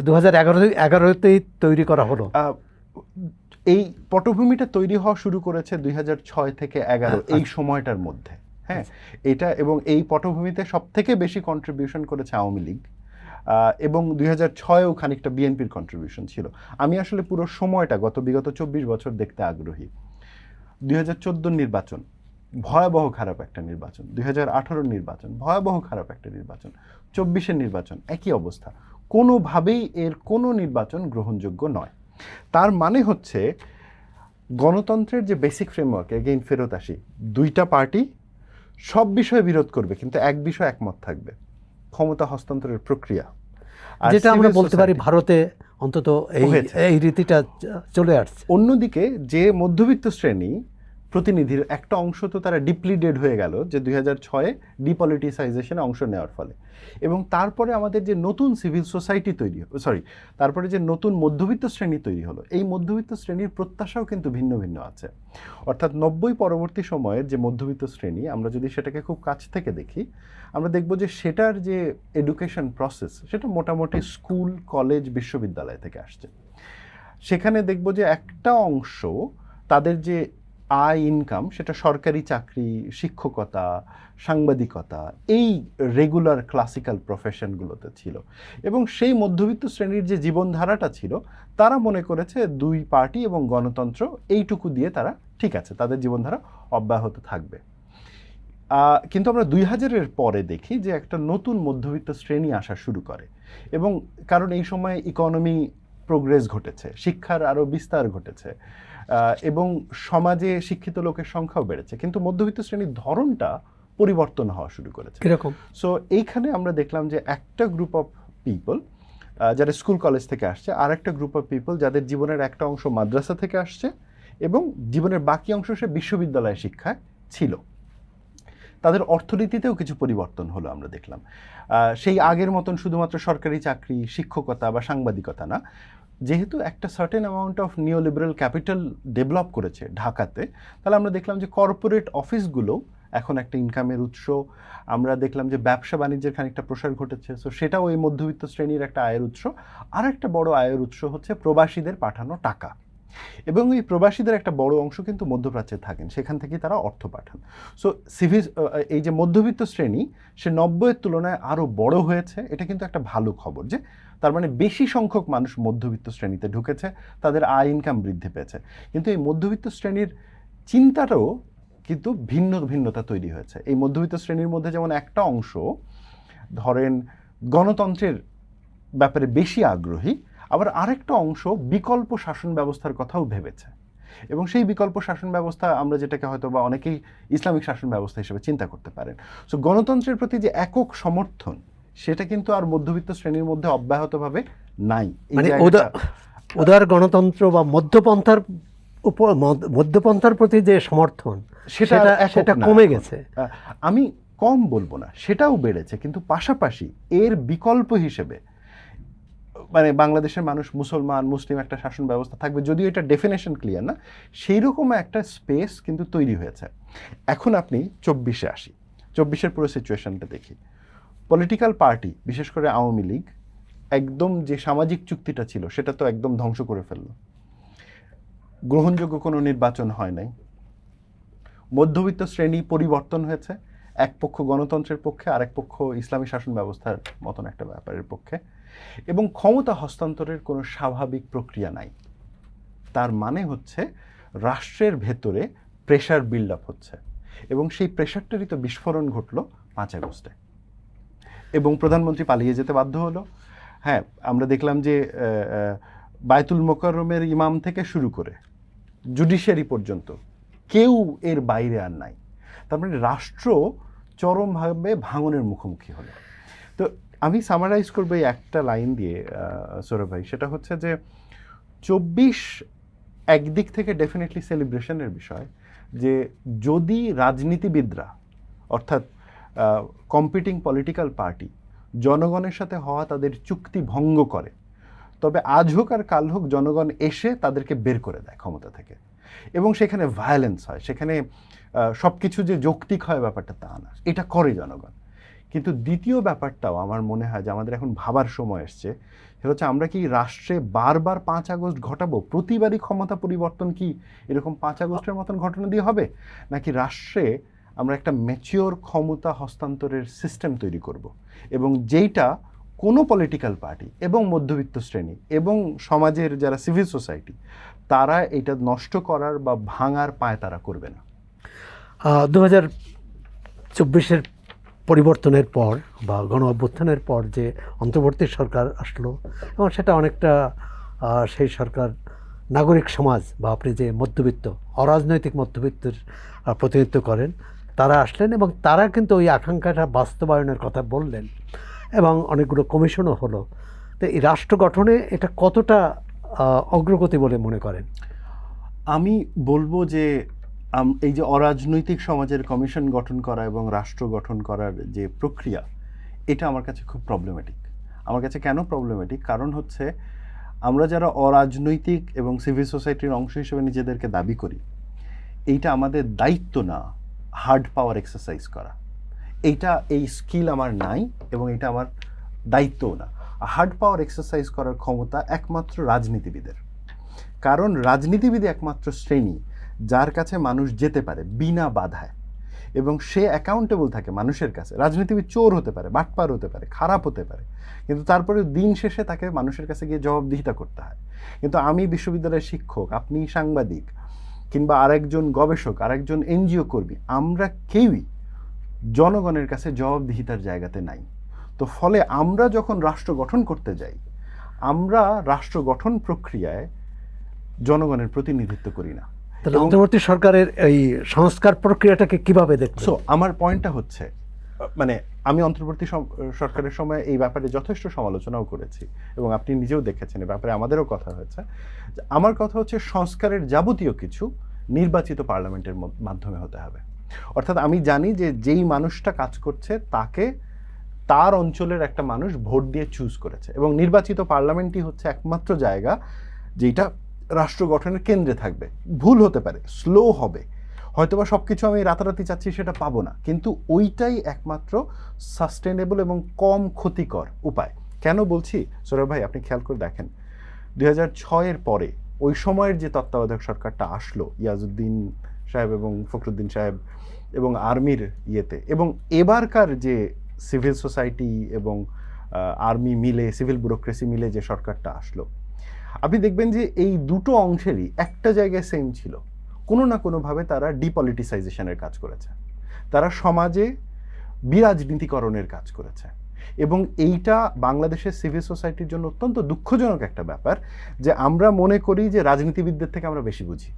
2011-তেই তৈরি করা হলো। এই পটভূমিটা তৈরি হওয়া শুরু করেছে 2006 থেকে 11 এই সময়টার মধ্যে। হ্যাঁ, এটা, এবং এই পটভূমিতে সব থেকে বেশি কন্ট্রিবিউশন করেছে আওয়ামী লীগ, এবং 2006-এও খানিকটা বিএনপির কন্ট্রিবিউশন ছিল। আমি আসলে পুরো সময়টা বিগত 24 বছর দেখতে আগ্রহী। 2014 নির্বাচন, ভয়াবহ খারাপ একটা নির্বাচন, 2018 নির্বাচন ভয়াবহ খারাপ একটা নির্বাচন, 24-এর নির্বাচন একই অবস্থা, কোনোভাবেই এর কোনো নির্বাচন গ্রহণযোগ্য নয়। তার মানে হচ্ছে গণতন্ত্রের যে বেসিক ফ্রেমওয়ার্ক, এগেইন ফেরত আসি, দুইটা পার্টি সব বিষয়ে বিরোধ করবে কিন্তু এক বিষয়ে একমত থাকবে, ক্ষমতা হস্তান্তরের প্রক্রিয়া। আর যেটা আমরা civil বলতে পারি society- ভারতে অন্তত হয়েছে। এই রীতিটা চলে আসছে। অন্যদিকে যে মধ্যবিত্ত শ্রেণী প্রতিনিধির একটা অংশ তো তারা ডিপলি ডেড হয়ে গেল যে 2006-এ ডিপলিটিসাইজেশনে অংশ নেওয়ার ফলে, এবং তারপরে আমাদের যে নতুন সিভিল সোসাইটি তৈরি তারপরে যে নতুন মধ্যবিত্ত শ্রেণী তৈরি হলো, এই মধ্যবিত্ত শ্রেণীর প্রত্যাশাও কিন্তু ভিন্ন ভিন্ন আছে। অর্থাৎ 90 পরবর্তী সময়ের যে মধ্যবিত্ত শ্রেণী, আমরা যদি সেটাকে খুব কাছ থেকে দেখি, আমরা দেখব যে সেটার যে এডুকেশন প্রসেস সেটা মোটামুটি স্কুল, কলেজ, বিশ্ববিদ্যালয় থেকে আসছে। সেখানে দেখব যে একটা অংশ তাদের যে আয় ইনকাম সেটা সরকারি চাকরি, শিক্ষকতা, সাংবাদিকতা, এই রেগুলার ক্লাসিক্যাল প্রফেশনগুলোতে ছিল, এবং সেই মধ্যবিত্ত শ্রেণীর যে জীবনধারাটা ছিল তারা মনে করেছে দুই পার্টি এবং গণতন্ত্র এইটুকু দিয়ে তারা ঠিক আছে, তাদের জীবনধারা অব্যাহত থাকবে। কিন্তু আমরা 2000-এর পরে দেখি যে একটা নতুন মধ্যবিত্ত শ্রেণী আসা শুরু করে, এবং কারণ এই সময় ইকোনমি প্রোগ্রেস ঘটেছে, শিক্ষার আরও বিস্তার ঘটেছে, এবং সমাজে শিক্ষিত লোকের সংখ্যাও বেড়েছে, কিন্তু মধ্যবিত্ত শ্রেণীর ধরনটা পরিবর্তন হওয়া শুরু করেছে। কিরকম? সো এইখানে আমরা দেখলাম যে একটা গ্রুপ অফ পিপল যারা স্কুল কলেজ থেকে আসছে, আর একটা গ্রুপ অফ পিপল যাদের জীবনের একটা অংশ মাদ্রাসা থেকে আসছে এবং জীবনের বাকি অংশ সে বিশ্ববিদ্যালয় শিক্ষায় ছিল, তাদের অর্থনীতিতেও কিছু পরিবর্তন হলো আমরা দেখলাম। সেই আগের মতন শুধুমাত্র সরকারি চাকরি, শিক্ষকতা বা সাংবাদিকতা না, যেহেতু একটা certain amount of neoliberal capital develop করেছে ঢাকাতে, তাহলে আমরা দেখলাম যে কর্পোরেট অফিসগুলো এখন একটা ইনকামের উৎস। আমরা দেখলাম যে ব্যবসা বাণিজ্যের খানিকটা প্রসার ঘটেছে, সো সেটাও এই মধ্যবিত্ত শ্রেণীর একটা আয়ের উৎস। আর একটা বড় আয়ের উৎস হচ্ছে প্রবাসীদের পাঠানো টাকা, এবং এই প্রবাসীদের একটা বড় অংশ কিন্তু মধ্যপ্রাচ্যে থাকেন, সেখান থেকেই তারা অর্থ পাঠান। সো এই যে মধ্যবিত্ত শ্রেণী সে 90-এর তুলনায় আরও বড় হয়েছে, এটা কিন্তু একটা ভালো খবর, যে তার মানে বেশি সংখ্যক মানুষ মধ্যবিত্ত শ্রেণীতে ঢুকেছে, তাদের আয় ইনকাম বৃদ্ধি পেয়েছে। কিন্তু এই মধ্যবিত্ত শ্রেণীর চিন্তাটাও কিন্তু ভিন্নতা তৈরি হয়েছে। এই মধ্যবিত্ত শ্রেণীর মধ্যে যেমন একটা অংশ ধরেন গণতন্ত্রের ব্যাপারে বেশি আগ্রহী, আবার আরেকটা অংশ বিকল্প শাসন ব্যবস্থার কথাও ভেবেছে, এবং সেই বিকল্প শাসন ব্যবস্থা আমরা যেটাকে হয়তো বা অনেকেই ইসলামিক শাসন ব্যবস্থা হিসেবে চিন্তা করতে পারেন। সো গণতন্ত্রের প্রতি যে একক সমর্থন সেটা কিন্তু আর মধ্যবিত্ত শ্রেণীর মধ্যে অব্যাহতভাবে নাই। মানে উদার গণতন্ত্র বা মধ্যপন্থার প্রতি যে সমর্থন সেটা কমে গেছে। আমি কম বলবো না, সেটাও বেড়েছে, কিন্তু পাশাপাশি এর বিকল্প হিসেবে মানে বাংলাদেশের মানুষ মুসলিম একটা শাসন ব্যবস্থা থাকবে, যদিও এটা ডেফিনেশন ক্লিয়ার না, সেই রকম একটা স্পেস কিন্তু তৈরি হয়েছে। এখন আপনি 24-এ আসি, 24-এর পুরো সিচুয়েশনটা দেখি। পলিটিক্যাল পার্টি, বিশেষ করে আওয়ামী লীগ, একদম যে সামাজিক চুক্তিটা ছিল সেটা তো একদম ধ্বংস করে ফেললো। গ্রহণযোগ্য কোনো নির্বাচন হয় নাই, মধ্যবিত্ত শ্রেণী পরিবর্তন হয়েছে, এক পক্ষ গণতন্ত্রের পক্ষে, আরেক পক্ষ ইসলামী শাসন ব্যবস্থার মতন একটা ব্যাপারের পক্ষে, এবং ক্ষমতা হস্তান্তরের কোনো স্বাভাবিক প্রক্রিয়া নাই। তার মানে হচ্ছে রাষ্ট্রের ভেতরে প্রেশার বিল্ড আপ হচ্ছে, এবং সেই প্রেশারটারই তো বিস্ফোরণ ঘটলো 5 আগস্টে, এবং প্রধানমন্ত্রী পালিয়ে যেতে বাধ্য হলো। হ্যাঁ, আমরা দেখলাম যে বায়তুল মোকাররমের ইমাম থেকে শুরু করে জুডিশিয়ারি পর্যন্ত কেউ এর বাইরে আর নাই। তার মানে রাষ্ট্র চরমভাবে ভাঙনের মুখোমুখি হলো। তো আমি সামারাইজ করবো এই একটা লাইন দিয়ে সৌরভ ভাই, সেটা হচ্ছে যে 24 একদিক থেকে ডেফিনেটলি সেলিব্রেশনের বিষয়, যে যদি রাজনীতিবিদরা অর্থাৎ কম্পিটিং পলিটিক্যাল পার্টি জনগণের সাথে হওয়া তাদের চুক্তি ভঙ্গ করে, তবে আজ হোক আর কাল হোক জনগণ এসে তাদেরকে বের করে দেয় ক্ষমতা থেকে, এবং সেখানে ভায়োলেন্স হয়, সেখানে সব কিছু যে যৌক্তিক হয় ব্যাপারটা তা না, এটা করে জনগণ। কিন্তু দ্বিতীয় ব্যাপারটাও আমার মনে হয় যে আমাদের এখন ভাবার সময় এসছে, সেটা হচ্ছে আমরা কি রাষ্ট্রে বারবার 5 আগস্ট ঘটাবো? প্রতিবারই ক্ষমতা পরিবর্তন কি এরকম 5 আগস্টের মতন ঘটনা দিয়ে হবে, নাকি রাষ্ট্রে আমরা একটা ম্যাচিওর ক্ষমতা হস্তান্তরের সিস্টেম তৈরি করব, এবং যেইটা কোনো পলিটিক্যাল পার্টি এবং মধ্যবিত্ত শ্রেণী এবং সমাজের যারা সিভিল সোসাইটি তারা এটা নষ্ট করার বা ভাঙার পায় তারা করবে না। 2024 পরিবর্তনের পর বা গণ অভ্যুত্থানের পর যে অন্তর্বর্তী সরকার আসলো এবং সেটা অনেকটা সেই সরকার নাগরিক সমাজ বা আপনি যে মধ্যবিত্ত অরাজনৈতিক মধ্যবিত্তের প্রতিনিধিত্ব করেন তারা আসলেন এবং তারা কিন্তু ওই আকাঙ্ক্ষাটা বাস্তবায়নের কথা বললেন এবং অনেকগুলো কমিশনও হলো। তো এই রাষ্ট্র গঠনে এটা কতটা অগ্রগতি বলে মনে করেন? আমি বলবো যে এই যে অরাজনৈতিক সমাজের কমিশন গঠন করা এবং রাষ্ট্র গঠন করার যে প্রক্রিয়া, এটা আমার কাছে খুব প্রবলেম্যাটিক। আমার কাছে কেন প্রবলেম্যাটিক? কারণ হচ্ছে আমরা যারা অরাজনৈতিক এবং সিভিল সোসাইটির অংশ হিসেবে নিজেদেরকে দাবি করি, এইটা আমাদের দায়িত্ব না হার্ড পাওয়ার এক্সারসাইজ করা। এই স্কিল আমার নাই এবং এটা আমার দায়িত্বও না। হার্ড পাওয়ার এক্সারসাইজ করার ক্ষমতা একমাত্র রাজনীতিবিদের। কারণ রাজনীতিবিদ একমাত্র শ্রেণী যার কাছে মানুষ যেতে পারে বিনা বাধায় এবং সে অ্যাকাউন্টেবল থাকে মানুষের কাছে। রাজনীতিবিদ চোর হতে পারে, বাটপার হতে পারে, খারাপ হতে পারে, কিন্তু তারপরে দিন শেষে তাকে মানুষের কাছে গিয়ে জবাবদিহিতা করতে হয়। কিন্তু আমি বিশ্ববিদ্যালয়ের শিক্ষক, আপনি সাংবাদিক, কিংবা আরেকজন গবেষক, আরেকজন এনজিও কর্মী, আমরা কেউই জনগণের কাছে জবাবদিহিতার জায়গাতে নাই। তো ফলে আমরা যখন রাষ্ট্র গঠন করতে যাই, আমরা রাষ্ট্র গঠন প্রক্রিয়ায় জনগণের প্রতিনিধিত্ব করি না। তাহলে অন্তর্বর্তী সরকারের এই সংস্কার প্রক্রিয়াটাকে কিভাবে দেখছেন? সো আমার পয়েন্টটা হচ্ছে, মানে আমি অন্তর্বর্তী সরকারের সময় এই ব্যাপারে যথেষ্ট সমালোচনাও করেছি এবং আপনি নিজেও দেখেছেন, এই ব্যাপারে আমাদেরও কথা হয়েছে। আমার কথা হচ্ছে সংস্কারের যাবতীয় কিছু নির্বাচিত পার্লামেন্টের মাধ্যমে হতে হবে। অর্থাৎ আমি জানি যে যেই মানুষটা কাজ করছে তাকে তার অঞ্চলের একটা মানুষ ভোট দিয়ে চুজ করেছে এবং নির্বাচিত পার্লামেন্টই হচ্ছে একমাত্র জায়গা যেটা রাষ্ট্র গঠনের কেন্দ্রে থাকবে। ভুল হতে পারে, স্লো হবে, হয়তোবা সব কিছু আমি রাতারাতি চাচ্ছি সেটা পাবো না, কিন্তু ওইটাই একমাত্র সাস্টেনেবল এবং কম ক্ষতিকর উপায়। কেন বলছি সৌরভ ভাই, আপনি খেয়াল করে দেখেন 2006-এর পরে ওই সময়ের যে তত্ত্বাবধায়ক সরকারটা আসলো, ইয়াজউদ্দিন সাহেব এবং ফখরুদ্দিন সাহেব এবং আর্মির ইয়েতে, এবং এবারকার যে সিভিল সোসাইটি এবং আর্মি মিলে, সিভিল ব্যুরোক্রেসি মিলে যে সরকারটা আসলো, আপনি দেখবেন যে এই দুটো অংশেরই একটা জায়গায় সেম ছিল, কোনো না কোনোভাবে তারা ডিপলিটিসাইজেশনের কাজ করেছে, তারা সমাজে বিরাজনীতিকরণের কাজ করেছে। এবং এইটা বাংলাদেশের সিভিল সোসাইটির জন্য অত্যন্ত দুঃখজনক একটা ব্যাপার যে আমরা মনে করি যে রাজনীতিবিদদের থেকে আমরা বেশি বুঝি।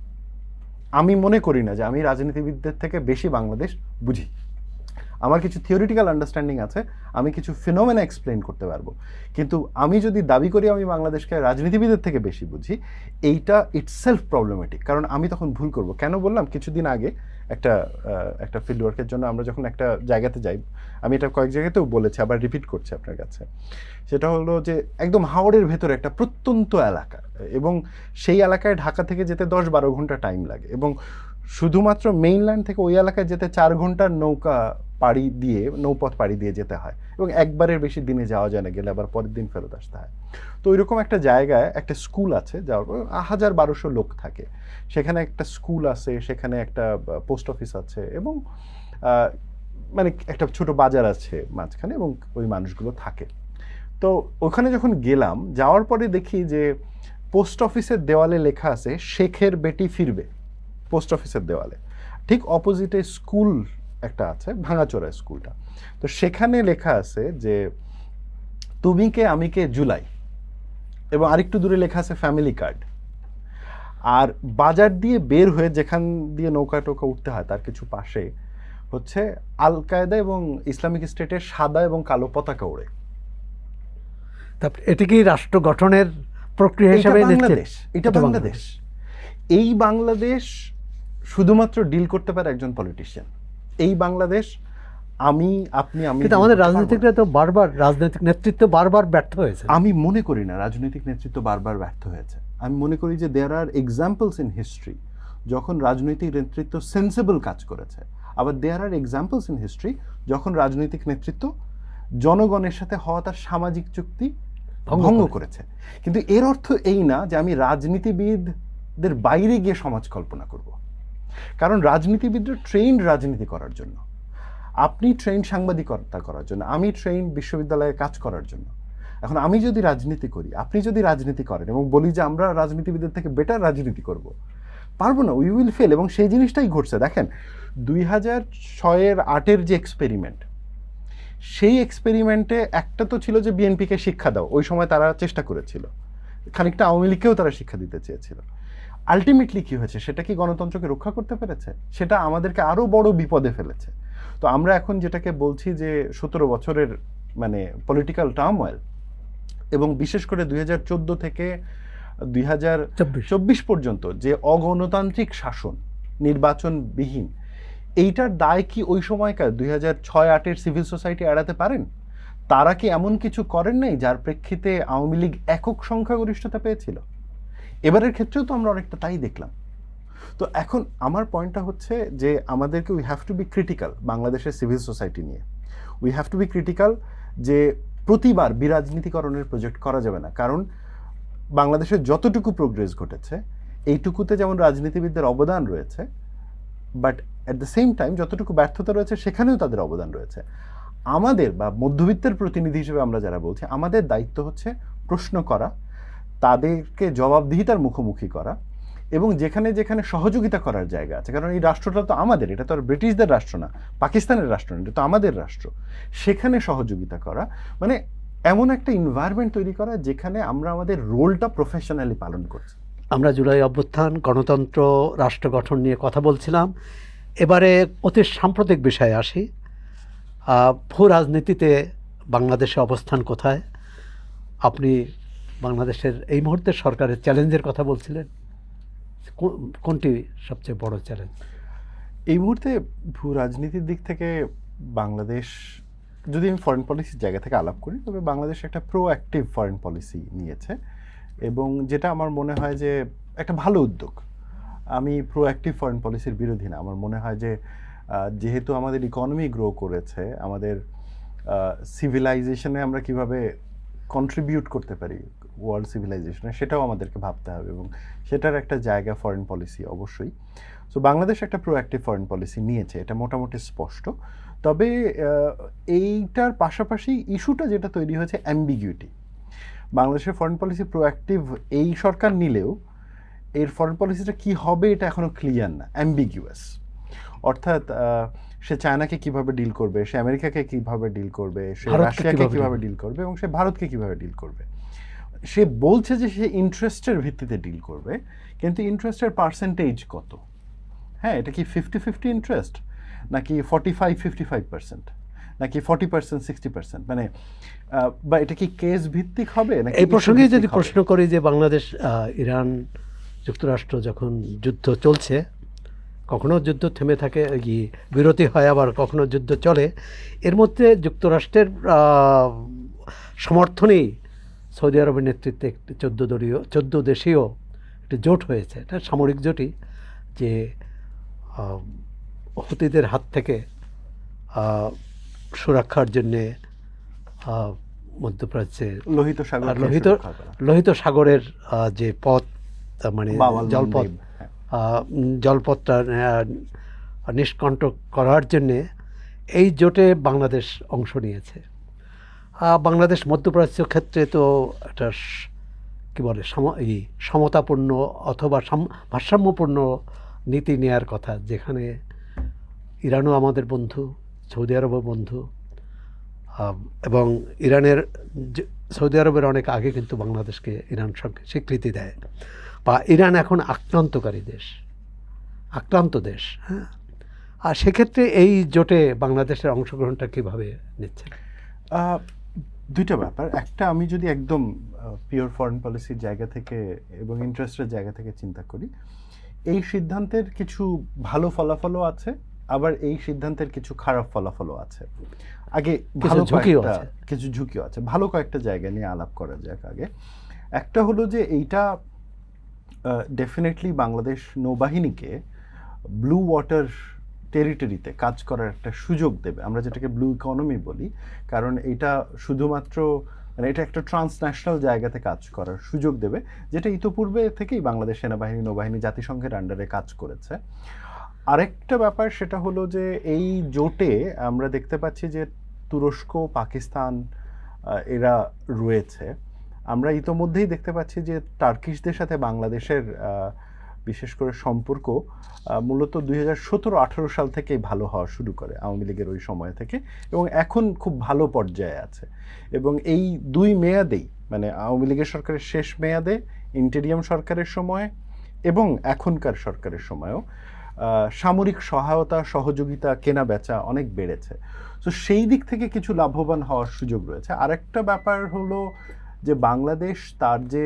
আমি মনে করি না যে আমি রাজনীতিবিদদের থেকে বেশি বাংলাদেশ বুঝি। আমার কিছু থিওরিটিক্যাল আন্ডারস্ট্যান্ডিং আছে, আমি কিছু ফিনোমেনা এক্সপ্লেন করতে পারবো, কিন্তু আমি যদি দাবি করি আমি বাংলাদেশকে রাজনীতিবিদের থেকে বেশি বুঝি, এইটা ইটসেলফ প্রবলেমেটিক। কারণ আমি তখন ভুল করব। কেন বললাম? কিছুদিন আগে একটা ফিল্ড ওয়ার্কের জন্য আমরা যখন একটা জায়গাতে যাই, আমি এটা কয়েক জায়গাতেও বলেছি, আবার রিপিট করছি আপনার কাছে, সেটা হলো যে একদম হাওড়ের ভেতরে একটা প্রত্যন্ত এলাকা এবং সেই এলাকায় ঢাকা থেকে যেতে 10-12 ঘন্টা টাইম লাগে এবং শুধুমাত্র মেইনল্যান্ড থেকে ওই এলাকায় যেতে 4 ঘন্টার নৌপথ পাড়ি দিয়ে যেতে হয় এবং একবারের বেশি দিনে যাওয়া যায় না, গেলে আবার পরের দিন ফেরত আসতে হয়। তো ওইরকম একটা জায়গায় একটা স্কুল আছে, যাওয়ার 1000-1200 লোক থাকে, সেখানে একটা স্কুল আছে, সেখানে একটা পোস্ট অফিস আছে এবং মানে একটা ছোট বাজার আছে মাঝখানে এবং ওই মানুষগুলো থাকে। তো ওখানে যখন গেলাম, যাওয়ার পরে দেখি যে পোস্ট অফিসের দেওয়ালে লেখা আছে শেখের বেটি ফিরবে। পোস্ট অফিসের দেওয়ালে ঠিক অপোজিটে স্কুল একটা আছে, ভাঙাচোরা স্কুলটা। তো সেখানে লেখা আছে যে তুমি কে আমি কে জুলাই, এবং আরেকটু দূরে লেখা আছে ফ্যামিলি কার্ড। আর বাজার দিয়ে বের হয়ে যেখান দিয়ে নৌকা টোকা উঠতে হয় তার কিছু পাশে হচ্ছে আল কায়দা এবং ইসলামিক স্টেটের সাদা এবং কালো পতাকা ওড়ে। তারপর এটি কি রাষ্ট্র গঠনের প্রক্রিয়া হিসেবে এটা বাংলাদেশ। এই বাংলাদেশ শুধুমাত্র ডিল করতে পারে একজন পলিটিশিয়ান। এই বাংলাদেশ আপনি কিন্তু আমাদের রাজনীতিকরা তো রাজনৈতিক নেতৃত্ব বারবার ব্যর্থ হয়েছে। আমি মনে করি না রাজনৈতিক নেতৃত্ব বারবার ব্যর্থ হয়েছে। আমি মনে করি যে দেয়ার আর এক্সাম্পলস ইন হিস্ট্রি যখন রাজনৈতিক নেতৃত্ব সেন্সিবল কাজ করেছে, আবার দেয়ার আর এক্সাম্পলস ইন হিস্ট্রি যখন রাজনৈতিক নেতৃত্ব জনগণের সাথে হওয়া তার সামাজিক চুক্তি ভঙ্গ করেছে। কিন্তু এর অর্থ এই না যে আমি রাজনীতিবিদদের বাইরে গিয়ে সমাজ কল্পনা করব। কারণ রাজনীতিবিদরা ট্রেন্ড রাজনীতি করার জন্য, আপনি ট্রেন্ড সাংবাদিকতা করার জন্য, আমি ট্রেন্ড বিশ্ববিদ্যালয়ে কাজ করার জন্য। এখন আমি যদি রাজনীতি করি, আপনি যদি রাজনীতি করেন এবং বলি যে আমরা রাজনীতিবিদদের থেকে বেটার রাজনীতি করব, পারবো না, উই উইল ফেল। এবং সেই জিনিসটাই ঘটছে। দেখেন 2006-এর 8-এর যে এক্সপেরিমেন্ট, সেই এক্সপেরিমেন্টে একটা তো ছিল যে বিএনপিকে শিক্ষা দাও, ওই সময় তারা চেষ্টা করেছিল, খানিকটা আওয়ামী লীগকেও তারা শিক্ষা দিতে চেয়েছিল। আলটিমেটলি কি হয়েছে, সেটা কি গণতন্ত্রকে রক্ষা করতে পেরেছে? সেটা আমাদেরকে আরো বড় বিপদে ফেলেছে। তো আমরা এখন যেটাকে বলছি যে 17 বছরের মানে পলিটিক্যাল টার্মওয়েল, এবং বিশেষ করে 2014 থেকে 2024 পর্যন্ত যে অগণতান্ত্রিক শাসন, নির্বাচনবিহীন, এইটার দায় কি ওই সময়কার 2006-8-এর সিভিল সোসাইটি এড়াতে পারেন? তারা কি এমন কিছু করেন নাই যার প্রেক্ষিতে আওয়ামী লীগ একক সংখ্যাগরিষ্ঠতা পেয়েছিল? এবারের ক্ষেত্রেও তো আমরা অনেকটা তাই দেখলাম। তো এখন আমার পয়েন্টটা হচ্ছে যে আমাদেরকে we have to be critical বাংলাদেশের সিভিল সোসাইটি নিয়ে। We have to be critical যে প্রতিবার বিরাজনীতিকরণের প্রজেক্ট করা যাবে না, কারণ বাংলাদেশের যতটুকু প্রোগ্রেস ঘটেছে এইটুকুতে যেমন রাজনীতিবিদদের অবদান রয়েছে, but at the same time যতটুকু ব্যর্থতা রয়েছে সেখানেও তাদের অবদান রয়েছে। আমাদের বা মধ্যবিত্তের প্রতিনিধি হিসেবে আমরা যারা বলছি, আমাদের দায়িত্ব হচ্ছে প্রশ্ন করা, তাদেরকে জবাবদিহিতার মুখোমুখি করা, এবং যেখানে যেখানে সহযোগিতা করার জায়গা আছে, কারণ এই রাষ্ট্রটা তো আমাদের, এটা তো আর ব্রিটিশদের রাষ্ট্র না, পাকিস্তানের রাষ্ট্র না, এটা তো আমাদের রাষ্ট্র, সেখানে সহযোগিতা করা, মানে এমন একটা এনভায়রনমেন্ট তৈরি করা যেখানে আমরা আমাদের রোলটা প্রফেশনালি পালন করছি। আমরা জুলাই অভ্যুত্থান, গণতন্ত্র, রাষ্ট্র গঠন নিয়ে কথা বলছিলাম। এবারে অতি সাম্প্রতিক বিষয়ে আসি। ভূ রাজনীতিতে বাংলাদেশে অবস্থান কোথায়? আপনি বাংলাদেশের এই মুহূর্তে সরকারের চ্যালেঞ্জের কথা বলছিলেন, কোনটি সবচেয়ে বড় চ্যালেঞ্জ এই মুহূর্তে? ভূ রাজনীতির দিক থেকে বাংলাদেশ, যদি আমি ফরেন পলিসির জায়গা থেকে আলাপ করি, তবে বাংলাদেশ একটা প্রোঅ্যাক্টিভ ফরেন পলিসি নিয়েছে, এবং যেটা আমার মনে হয় যে একটা ভালো উদ্যোগ। আমি প্রোঅ্যাক্টিভ ফরেন পলিসির বিরোধী না। আমার মনে হয় যে যেহেতু আমাদের ইকোনমি গ্রো করেছে, আমাদের সিভিলাইজেশনে আমরা কিভাবে কন্ট্রিবিউট করতে পারি ওয়ার্ল্ড সিভিলাইজেশনে, সেটাও আমাদেরকে ভাবতে হবে, এবং সেটার একটা জায়গা ফরেন পলিসি অবশ্যই। সো বাংলাদেশ একটা প্রোঅ্যাক্টিভ ফরেন পলিসি নিয়েছে, এটা মোটামুটি স্পষ্ট। তবে এইটার পাশাপাশি ইস্যুটা যেটা তৈরি হয়েছে, অ্যাম্বিগুইটি। বাংলাদেশের ফরেন পলিসি প্রোঅ্যাক্টিভ এই সরকার নিলেও এর ফরেন পলিসিটা কি হবে এটা এখনো ক্লিয়ার না, অ্যাম্বিগুয়াস। অর্থাৎ সে চায়নাকে কিভাবে ডিল করবে, সে আমেরিকাকে কিভাবে ডিল করবে, সে রাশিয়াকে কিভাবে ডিল করবে, এবং সে ভারতকে কিভাবে ডিল করবে। সে বলছে যে সে ইন্টারেস্টের ভিত্তিতে ডিল করবে, কিন্তু ইন্টারেস্টের পার্সেন্টেজ কত? হ্যাঁ, এটা কি 50-50 ইন্টারেস্ট, নাকি 45-55%, নাকি 40% 60%, মানে বা এটা কি কেস ভিত্তিক হবে? এই প্রসঙ্গে যদি প্রশ্ন করি যে বাংলাদেশ, ইরান, যুক্তরাষ্ট্র যখন যুদ্ধ চলছে, কখনো যুদ্ধ থেমে থাকে, বিরতি হয়, আবার কখনো যুদ্ধ চলে, এর মধ্যে যুক্তরাষ্ট্রের সমর্থনেই সৌদি আরবের নেতৃত্বে একটি 14 দেশীয় একটি জোট হয়েছে, এটা সামরিক জোটই, যে হুতিদের হাত থেকে সুরক্ষার জন্যে মধ্যপ্রাচ্যে লোহিত সাগরের যে পথ, মানে জলপথটা নিষ্কণ্টক করার জন্যে এই জোটে বাংলাদেশ অংশ নিয়েছে। বাংলাদেশ মধ্যপ্রাচ্য ক্ষেত্রে তো একটা কী বলে সমতাপূর্ণ অথবা ভারসাম্যপূর্ণ নীতি নেয়ার কথা, যেখানে ইরানও আমাদের বন্ধু, সৌদি আরবও বন্ধু, এবং সৌদি আরবের অনেক আগে কিন্তু বাংলাদেশকে ইরান সঙ্গে স্বীকৃতি দেয়, বা ইরান এখন আক্রান্ত দেশ। হ্যাঁ, আর সেক্ষেত্রে এই জোটে বাংলাদেশের অংশগ্রহণটা কীভাবে নিচ্ছে? দুইটা ব্যাপার। একটা, আমি যদি একদম পিওর ফরেন পলিসির জায়গা থেকে এবং ইন্টারেস্টের জায়গা থেকে চিন্তা করি, এই সিদ্ধান্তের কিছু ভালো ফলাফলও আছে, আবার এই সিদ্ধান্তের কিছু খারাপ ফলাফলও আছে। আগে কিছু ঝুঁকিও আছে। ভালো কয়েকটা জায়গা নিয়ে আলাপ করা যাক আগে। একটা হলো যে এইটা ডেফিনেটলি বাংলাদেশ নৌবাহিনীকে ব্লু ওয়াটার টেরিটরিতে কাজ করার একটা সুযোগ দেবে, আমরা যেটাকে ব্লু ইকোনমি বলি, কারণ এটা শুধুমাত্র মানে এটা একটা ট্রান্সন্যাশনাল জায়গাতে কাজ করার সুযোগ দেবে, যেটা ইতোপূর্বে থেকেই বাংলাদেশ সেনাবাহিনী, নৌবাহিনী, জাতিসংঘের আন্ডারে কাজ করেছে। আরেকটা ব্যাপার সেটা হলো যে এই জোটে আমরা দেখতে পাচ্ছি যে তুরস্ক, পাকিস্তান এরা রয়েছে। আমরা ইতোমধ্যেই দেখতে পাচ্ছি যে টার্কিশদের সাথে বাংলাদেশের বিশেষ করে সম্পর্ক মূলত 2017-18 সাল থেকেই ভালো হওয়া শুরু করে, আওয়ামী লীগের ওই সময় থেকে, এবং এখন খুব ভালো পর্যায়ে আছে। এবং এই দুই মেয়াদেই, মানে আওয়ামী লীগের সরকারের শেষ মেয়াদে, ইন্টেরিয়াম সরকারের সময় এবং এখনকার সরকারের সময়ও সামরিক সহায়তা, সহযোগিতা, কেনা বেচা অনেক বেড়েছে। তো সেই দিক থেকে কিছু লাভবান হওয়ার সুযোগ রয়েছে। আরেকটা ব্যাপার হলো যে বাংলাদেশ তার যে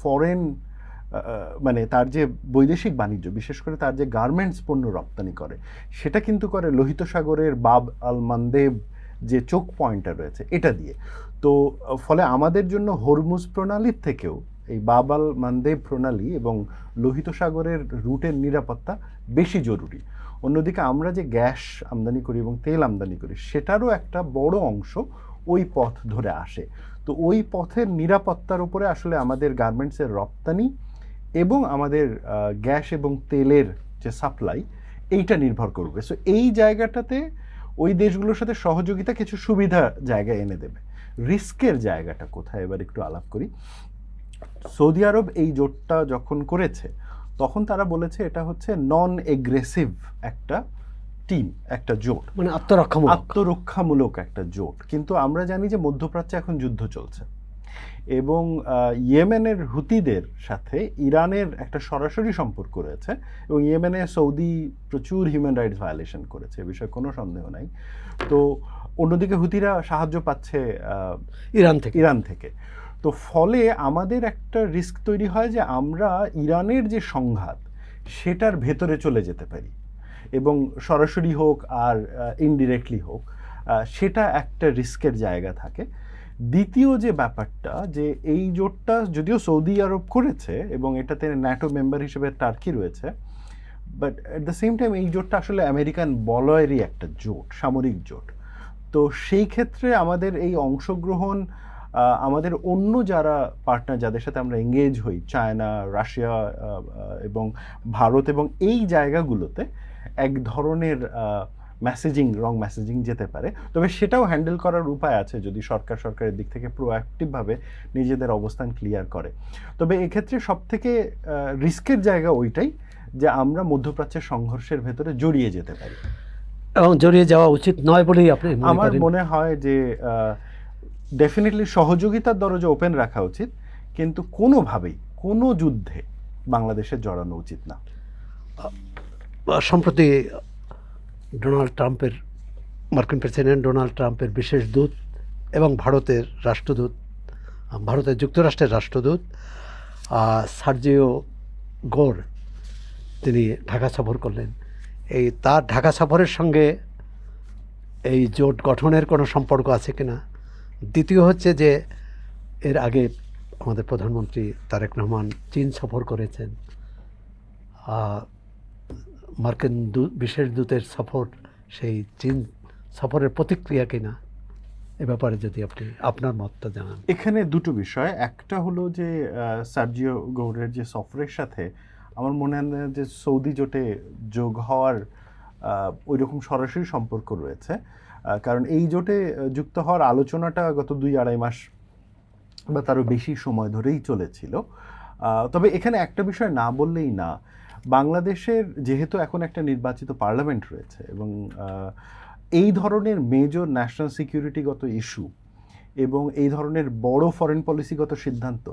ফরেন মানে তার যে বৈদেশিক বাণিজ্য, বিশেষ করে তার যে গার্মেন্টস পণ্য রপ্তানি করে, সেটা কিন্তু করে লোহিত সাগরের বাব আল মানদেব যে চোক পয়েন্টটা রয়েছে এটা দিয়ে। তো ফলে আমাদের জন্য হরমুজ প্রণালীর থেকেও এই বাব আল মানদেব প্রণালী এবং লোহিত সাগরের রুটের নিরাপত্তা বেশি জরুরি। অন্যদিকে আমরা যে গ্যাস আমদানি করি এবং তেল আমদানি করি, সেটারও একটা বড় অংশ ওই পথ ধরে আসে। তো ওই পথের নিরাপত্তার উপরে আসলে আমাদের গার্মেন্টসের রপ্তানি এবং আমাদের গ্যাস এবং তেলের যে সাপ্লাই, এইটা নির্ভর করবে। সো এই জায়গাটাতে ওই দেশগুলোর সাথে সহযোগিতা কিছু সুবিধা জায়গায় এনে দেবে। রিস্কের জায়গাটা কোথায় এবার একটু আলাপ করি। সৌদি আরব এই জোটটা যখন করেছে তখন তারা বলেছে এটা হচ্ছে নন এগ্রেসিভ একটা টিম, একটা জোট, মানে আত্মরক্ষামূলক একটা জোট। কিন্তু আমরা জানি যে মধ্যপ্রাচ্যে এখন যুদ্ধ চলছে এবং ইয়েমেনের হুতিদের সাথে ইরানের একটা সরাসরি সম্পর্ক রয়েছে, এবং ইয়েমেনে সৌদি প্রচুর হিউম্যান রাইটস ভায়োলেশন করেছে, এ বিষয়ে কোনো সন্দেহ নাই। তো অন্যদিকে হুতিরা সাহায্য পাচ্ছে ইরান থেকে। তো ফলে আমাদের একটা রিস্ক তৈরি হয় যে আমরা ইরানের যে সংঘাত সেটার ভেতরে চলে যেতে পারি, এবং সরাসরি হোক আর ইনডিরেক্টলি হোক, সেটা একটা রিস্কের জায়গা থাকে। দ্বিতীয় যে ব্যাপারটা, যে এই জোটটা যদিও সৌদি আরব করেছে এবং এটাতে ন্যাটো মেম্বার হিসেবে টার্কি রয়েছে, but at the same time এই জোটটা আসলে আমেরিকান বলয়েরই একটা জোট, সামরিক জোট। তো সেই ক্ষেত্রে আমাদের এই অংশগ্রহণ আমাদের অন্য যারা পার্টনার যাদের সাথে আমরা এঙ্গেজ হই, চায়না, রাশিয়া এবং ভারত, এবং এই জায়গাগুলোতে এক ধরনের রং মেসেজিং যেতে পারে। তবে সেটাও হ্যান্ডেল করার উপায় আছে যদি সরকারের দিক থেকে প্রোঅ্যাক্টিভভাবে নিজেদের অবস্থান ক্লিয়ার করে। তবে এক্ষেত্রে সবথেকে রিস্কের জায়গা ওইটাই যে আমরা মধ্যপ্রাচ্যের সংঘর্ষের ভেতরে জড়িয়ে যেতে পারি, এবং জড়িয়ে যাওয়া উচিত নয় বলেই আপনি আমার মনে হয়। যে ডেফিনেটলি সহযোগিতার দরজা ওপেন রাখা উচিত, কিন্তু কোনোভাবেই কোনো যুদ্ধে বাংলাদেশের জড়ানো উচিত না। সম্প্রতি মার্কিন প্রেসিডেন্ট ডোনাল্ড ট্রাম্পের বিশেষ দূত এবং ভারতের যুক্তরাষ্ট্রের রাষ্ট্রদূত সার্জিও গোর, তিনি ঢাকা সফর করলেন। তার ঢাকা সফরের সঙ্গে এই জোট গঠনের কোনো সম্পর্ক আছে কিনা? দ্বিতীয় হচ্ছে যে এর আগে আমাদের প্রধানমন্ত্রী তারেক রহমান চীন সফর করেছেন, মার্কিন বিশেষ দূতের সফর, সেই চীন সফরের প্রতিক্রিয়া কিনা, এ ব্যাপারে যদি আপনি আপনার মতটা জানান। এখানে দুটো বিষয়। একটা হলো যে সার্জিও গৌরের যে সফরের সাথে আমার মনে হয় না যে সৌদি জোটে যোগ হওয়ার ওই রকম সরাসরি সম্পর্ক রয়েছে, কারণ এই জোটে যুক্ত হওয়ার আলোচনাটা গত 2-2.5 মাস বা তারও বেশি সময় ধরেই চলেছিল। তবে এখানে একটা বিষয় না বললেই না, বাংলাদেশের যেহেতু এখন একটা নির্বাচিত পার্লামেন্ট রয়েছে এবং এই ধরনের মেজর ন্যাশনাল সিকিউরিটিগত ইস্যু এবং এই ধরনের বড় ফরেন পলিসিগত সিদ্ধান্ত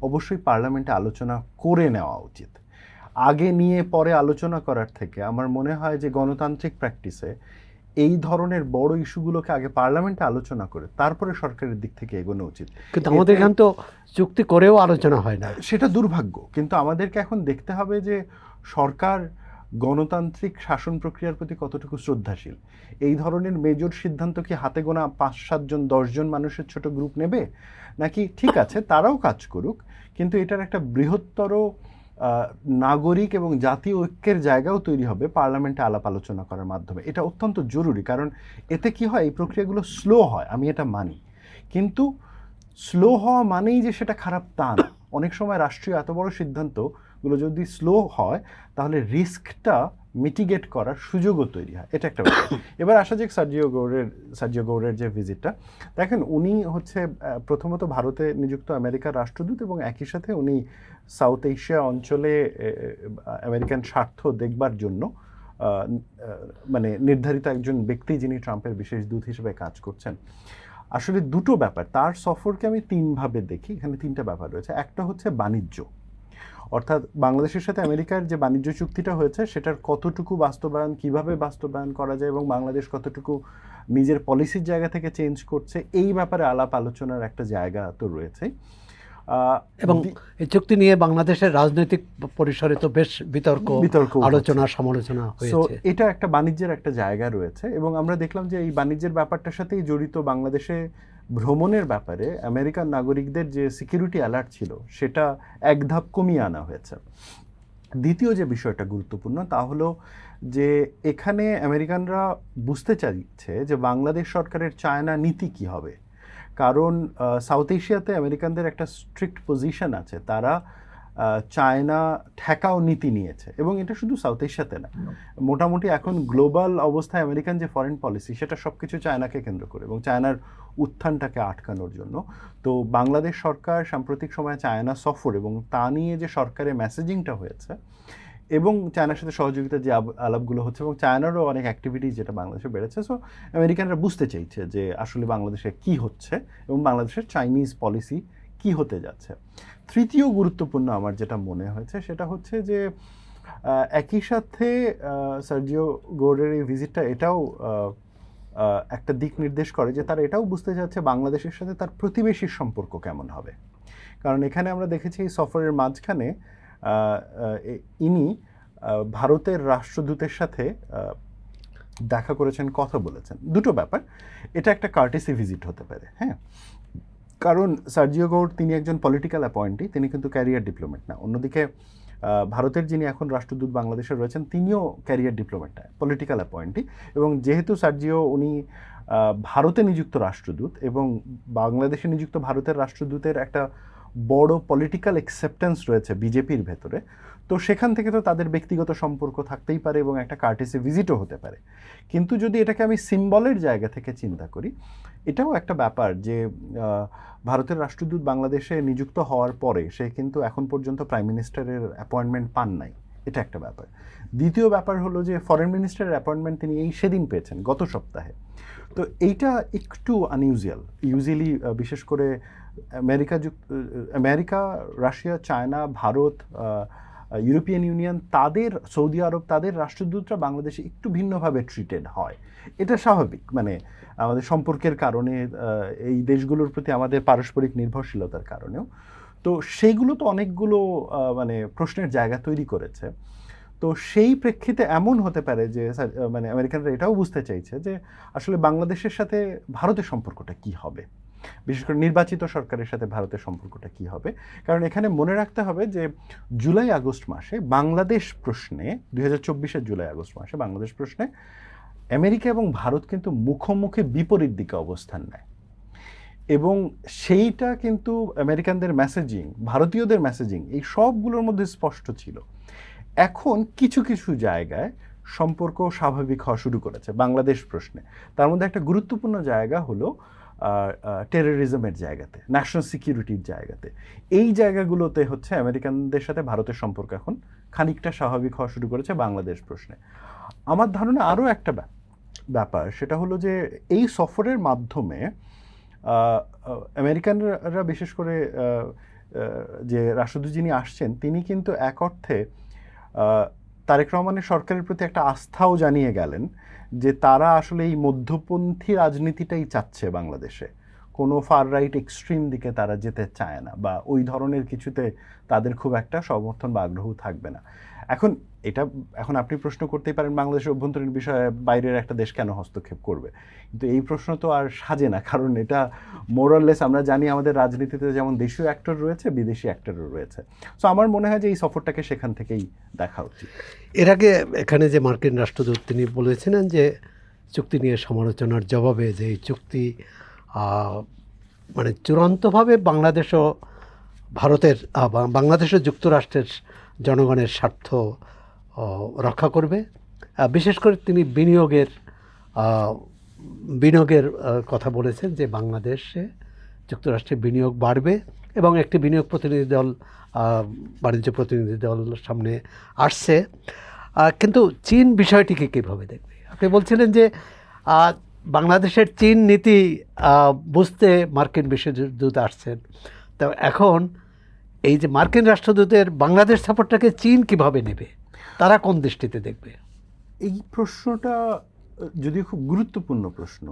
অবশ্যই পার্লামেন্টে আলোচনা করে নেওয়া উচিত। আগে নিয়ে পরে আলোচনা করার থেকে আমার মনে হয় যে গণতান্ত্রিক প্র্যাকটিসে এই ধরনের বড় ইস্যুগুলোকে আগে পার্লামেন্টে আলোচনা করে তারপরে সরকারের দিক থেকে এগোনো উচিত। কিন্তু আমাদের এখানে তো চুক্তি করেও আলোচনা হয় না, সেটা দুর্ভাগ্য। কিন্তু আমাদেরকে এখন দেখতে হবে যে সরকার গণতান্ত্রিক শাসন প্রক্রিয়ার প্রতি কতটুকু শ্রদ্ধাশীল। এই ধরনের মেজর সিদ্ধান্ত কি হাতে গোনা 5-7 জন 10 জন মানুষের ছোট গ্রুপ নেবে, নাকি ঠিক আছে তারাও কাজ করুক কিন্তু এটার একটা বৃহত্তর নাগরিক এবং জাতীয় ঐক্যের জায়গাও তৈরি হবে পার্লামেন্টে আলাপ আলোচনা করার মাধ্যমে। এটা অত্যন্ত জরুরি, কারণ এতে কি হয়, এই প্রক্রিয়াগুলো স্লো হয়, আমি এটা মানি, কিন্তু স্লো হওয়া মানেই যে সেটা খারাপ তা না। অনেক সময় রাষ্ট্রীয় এত বড় সিদ্ধান্তগুলো যদি স্লো হয় তাহলে রিস্কটা মিটিগেট করার সুযোগও তৈরি হয়, এটা একটা ব্যাপার। এবার আসা যাক সার্জিও গৌরের যে ভিজিটটা, দেখেন উনি হচ্ছে প্রথমত ভারতে নিযুক্ত আমেরিকার রাষ্ট্রদূত এবং একই সাথে উনি সাউথ এশিয়া অঞ্চলে আমেরিকান স্বার্থ দেখবার জন্য মানে নির্ধারিত একজন ব্যক্তি যিনি ট্রাম্পের বিশেষ দূত হিসেবে কাজ করছেন। আসলে দুটো ব্যাপার, তার সফরকে আমি তিনভাবে দেখি, এখানে তিনটা ব্যাপার রয়েছে। একটা হচ্ছে বাণিজ্য, অর্থাৎ বাংলাদেশের সাথে আমেরিকার যে বাণিজ্য চুক্তিটা হয়েছে সেটার কতটুকু বাস্তবায়ন, কিভাবে বাস্তবায়ন করা যায় এবং বাংলাদেশ কতটুকু নিজের পলিসির জায়গা থেকে চেঞ্জ করছে, এই ব্যাপারে আলাপ আলোচনার একটা জায়গা তো রয়েছে। এবং এই চুক্তি নিয়ে বাংলাদেশের রাজনৈতিক পরিসরে তো বেশ বিতর্ক আলোচনা সমালোচনা হয়েছে। এটা একটা বাণিজ্যের একটা জায়গা রয়েছে এবং আমরা দেখলাম যে এই বাণিজ্যের ব্যাপারটার সাথেই জড়িত বাংলাদেশে ভ্রমণের ব্যাপারে আমেরিকান নাগরিকদের যে সিকিউরিটি অ্যালার্ট ছিল সেটা এক ধাপ কমিয়ে আনা হয়েছে। দ্বিতীয় যে বিষয়টা গুরুত্বপূর্ণ তা হলো যে এখানে আমেরিকানরা বুঝতে চাইছে যে বাংলাদেশ সরকারের চায়না নীতি কি হবে, কারণ সাউথ এশিয়াতে আমেরিকানদের একটা স্ট্রিক্ট পজিশন আছে, তারা চায়না ঠেকাও নীতি নিয়েছে এবং এটা শুধু সাউথ এশিয়াতে না, মোটামুটি এখন গ্লোবাল অবস্থায় আমেরিকান যে ফরেন পলিসি সেটা সব কিছু চায়নাকে কেন্দ্র করে এবং চায়নার উত্থানটাকে আটকানোর জন্য। তো বাংলাদেশ সরকার সাম্প্রতিক সময়ে চায়না সফর এবং তা নিয়ে যে সরকারের মেসেজিংটা হয়েছে এবং চায়নার সাথে সহযোগিতা যে আলাপগুলো হচ্ছে এবং চায়নারও অনেক অ্যাক্টিভিটিস যেটা বাংলাদেশে বেড়েছে, সো আমেরিকানরা বুঝতে চাইছে যে আসলে বাংলাদেশে কি হচ্ছে এবং বাংলাদেশের চাইনিজ পলিসি কি হতে যাচ্ছে। তৃতীয় গুরুত্বপূর্ণ আমার যেটা মনে হয়েছে সেটা হচ্ছে যে একই সাথে সার্জিও গৌরের এই ভিজিটটা এটাও একটা দিক নির্দেশ করে যে তারা এটাও বুঝতে চাচ্ছে বাংলাদেশের সাথে তার প্রতিবেশীর সম্পর্ক কেমন হবে, কারণ এখানে আমরা দেখেছি এই সফরের মাঝখানে ইনি ভারতের রাষ্ট্রদূতের সাথে দেখা করেছেন, কথা বলেছেন। দুটো ব্যাপার, এটা একটা কার্টেসি ভিজিট হতে পারে, হ্যাঁ, কারণ সার্জিও গৌর তিনি একজন পলিটিক্যাল অ্যাপয়েন্টি, তিনি কিন্তু ক্যারিয়ার ডিপ্লোমেট না। অন্যদিকে ভারতের যিনি এখন রাষ্ট্রদূত বাংলাদেশে রয়েছেন তিনিও ক্যারিয়ার ডিপ্লোমেট না, পলিটিক্যাল অ্যাপয়েন্টি। এবং যেহেতু সার্জিও উনি ভারতে নিযুক্ত রাষ্ট্রদূত এবং বাংলাদেশে নিযুক্ত ভারতের রাষ্ট্রদূতের একটা বড় পলিটিক্যাল অ্যাকসেপ্টেন্স রয়েছে বিজেপির ভেতরে, তো সেখান থেকে তো তাদের ব্যক্তিগত সম্পর্ক থাকতেই পারে এবং একটা কার্টেসি ভিজিটও হতে পারে। কিন্তু যদি এটাকে আমি সিম্বলের জায়গা থেকে চিন্তা করি, এটাও একটা ব্যাপার যে ভারতের রাষ্ট্রদূত বাংলাদেশে নিযুক্ত হওয়ার পরে সে কিন্তু এখন পর্যন্ত প্রাইম মিনিস্টারের অ্যাপয়েন্টমেন্ট পান নাই, এটা একটা ব্যাপার। দ্বিতীয় ব্যাপার হলো যে ফরেন মিনিস্টারের অ্যাপয়েন্টমেন্ট তিনি সেদিন পেয়েছেন, গত সপ্তাহে। তো এইটা একটু আনইউজুয়াল। ইউজুয়ালি বিশেষ করে America, Russia, China, Bharat, European union, তাদের সৌদি আরব, তাদের রাষ্ট্রদূতরা বাংলাদেশে একটু ভিন্নভাবে ট্রিটেড হয়। এটা স্বাভাবিক, মানে আমাদের সম্পর্কের কারণে, এই দেশগুলোর প্রতি আমাদের পারস্পরিক নির্ভরশীলতার কারণেও। তো সেইগুলো তো অনেকগুলো মানে প্রশ্নের জায়গা তৈরি করেছে। তো সেই প্রেক্ষিতে এমন হতে পারে যে মানে আমেরিকানরা এটাও বুঝতে চাইছে যে আসলে বাংলাদেশের সাথে ভারতের সম্পর্কটা কি হবে, বিশেষ করে নির্বাচিত সরকারের সাথে ভারতের সম্পর্কটা কি হবে। কারণ এখানে মনে রাখতে হবে যে জুলাই আগস্ট মাসে বাংলাদেশ প্রশ্নে, 2024-এর জুলাই আগস্ট মাসে বাংলাদেশ প্রশ্নে আমেরিকা এবং ভারত কিন্তু মুখোমুখি বিপরীত দিকে অবস্থান নেয় এবং সেইটা কিন্তু আমেরিকানদের মেসেজিং, ভারতীয়দের মেসেজিং, এই সবগুলোর মধ্যে স্পষ্ট ছিল। এখন কিছু কিছু জায়গায় সম্পর্ক স্বাভাবিক হওয়া শুরু করেছে বাংলাদেশ প্রশ্নে। তার মধ্যে একটা গুরুত্বপূর্ণ জায়গা হলো টেররিজমের জায়গাতে, ন্যাশনাল সিকিউরিটির জায়গাতে। এই জায়গাগুলোতে হচ্ছে আমেরিকানদের সাথে ভারতের সম্পর্ক এখন খানিকটা স্বাভাবিক হওয়া শুরু করেছে বাংলাদেশ প্রশ্নে। আমার ধারণা আরও একটা ব্যাপার, সেটা হলো যে এই সফরের মাধ্যমে আমেরিকানরা, বিশেষ করে যে রাষ্ট্রদূত যিনি আসছেন, তিনি কিন্তু এক অর্থে তারেক রহমানের সরকারের প্রতি একটা আস্থাও জানিয়ে গেলেন যে তারা আসলে এই মধ্যপন্থী রাজনীতিটাই চাচ্ছে বাংলাদেশে, কোনো ফার রাইট এক্সট্রিম দিকে তারা যেতে চায় না বা ওই ধরনের কিছুতে তাদের খুব একটা সমর্থন বা আগ্রহ থাকবে না। এখন আপনি প্রশ্ন করতেই পারেন বাংলাদেশের অভ্যন্তরীণ বিষয়ে বাইরের একটা দেশ কেন হস্তক্ষেপ করবে, কিন্তু এই প্রশ্ন তো আর সাজে না, কারণ এটা মোরাললেস আমরা জানি আমাদের রাজনীতিতে যেমন দেশীয় অ্যাক্টর রয়েছে, বিদেশি অ্যাক্টরও রয়েছে। সো আমার মনে হয় যে এই সফরটাকে সেখান থেকেই দেখা উচিত। এর আগে এখানে যে মার্কিন রাষ্ট্রদূত তিনি বলেছিলেন যে চুক্তি নিয়ে সমালোচনার জবাবে যে এই চুক্তি মানে চূড়ান্তভাবে বাংলাদেশ ও ভারতের বাংলাদেশ ও যুক্তরাষ্ট্রের জনগণের স্বার্থ রক্ষা করবে বিশেষ করে তিনি বিনিয়োগের কথা বলেছেন যে বাংলাদেশে যুক্তরাষ্ট্রের বিনিয়োগ বাড়বে এবং একটি বিনিয়োগ প্রতিনিধি দল বাণিজ্য প্রতিনিধি দল সামনে আসছে। কিন্তু চীন বিষয়টিকে কীভাবে দেখবে? আপনি বলছিলেন যে বাংলাদেশের চীন নীতি বুঝতে মার্কিন বিশেষদূত আসছেন, তো এখন এই যে মার্কিন রাষ্ট্রদূতের বাংলাদেশ সাপোর্টটাকে চীন কিভাবে নেবে, তারা কোন দৃষ্টিতে দেখবে? এই প্রশ্নটা যদিও খুব গুরুত্বপূর্ণ প্রশ্ন,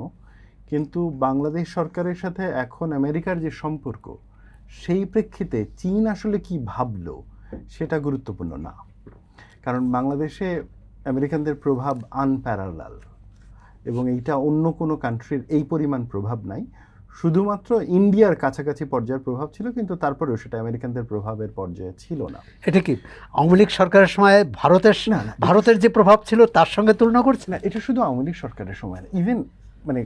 কিন্তু বাংলাদেশ সরকারের সাথে এখন আমেরিকার যে সম্পর্ক, সেই প্রেক্ষিতে চীন আসলে কি ভাবলো সেটা গুরুত্বপূর্ণ না। কারণ বাংলাদেশে আমেরিকানদের প্রভাব আনপ্যারালাল, এবং এইটা অন্য কোনো কান্ট্রির এই পরিমাণ প্রভাব নাই। শুধুমাত্র ইন্ডিয়ার কাছাকাছি পর্যায়ের প্রভাব ছিল, কিন্তু তারপরেও সেটা আমেরিকানদের প্রভাবের পর্যায়ে ছিল না। এটা কি আওয়ামী লীগ সরকারের সময় ভারতের যে প্রভাব ছিল তার সঙ্গে তুলনা করছে? না, এটা শুধু আওয়ামী লীগ সরকারের সময় না। ইভেন মানে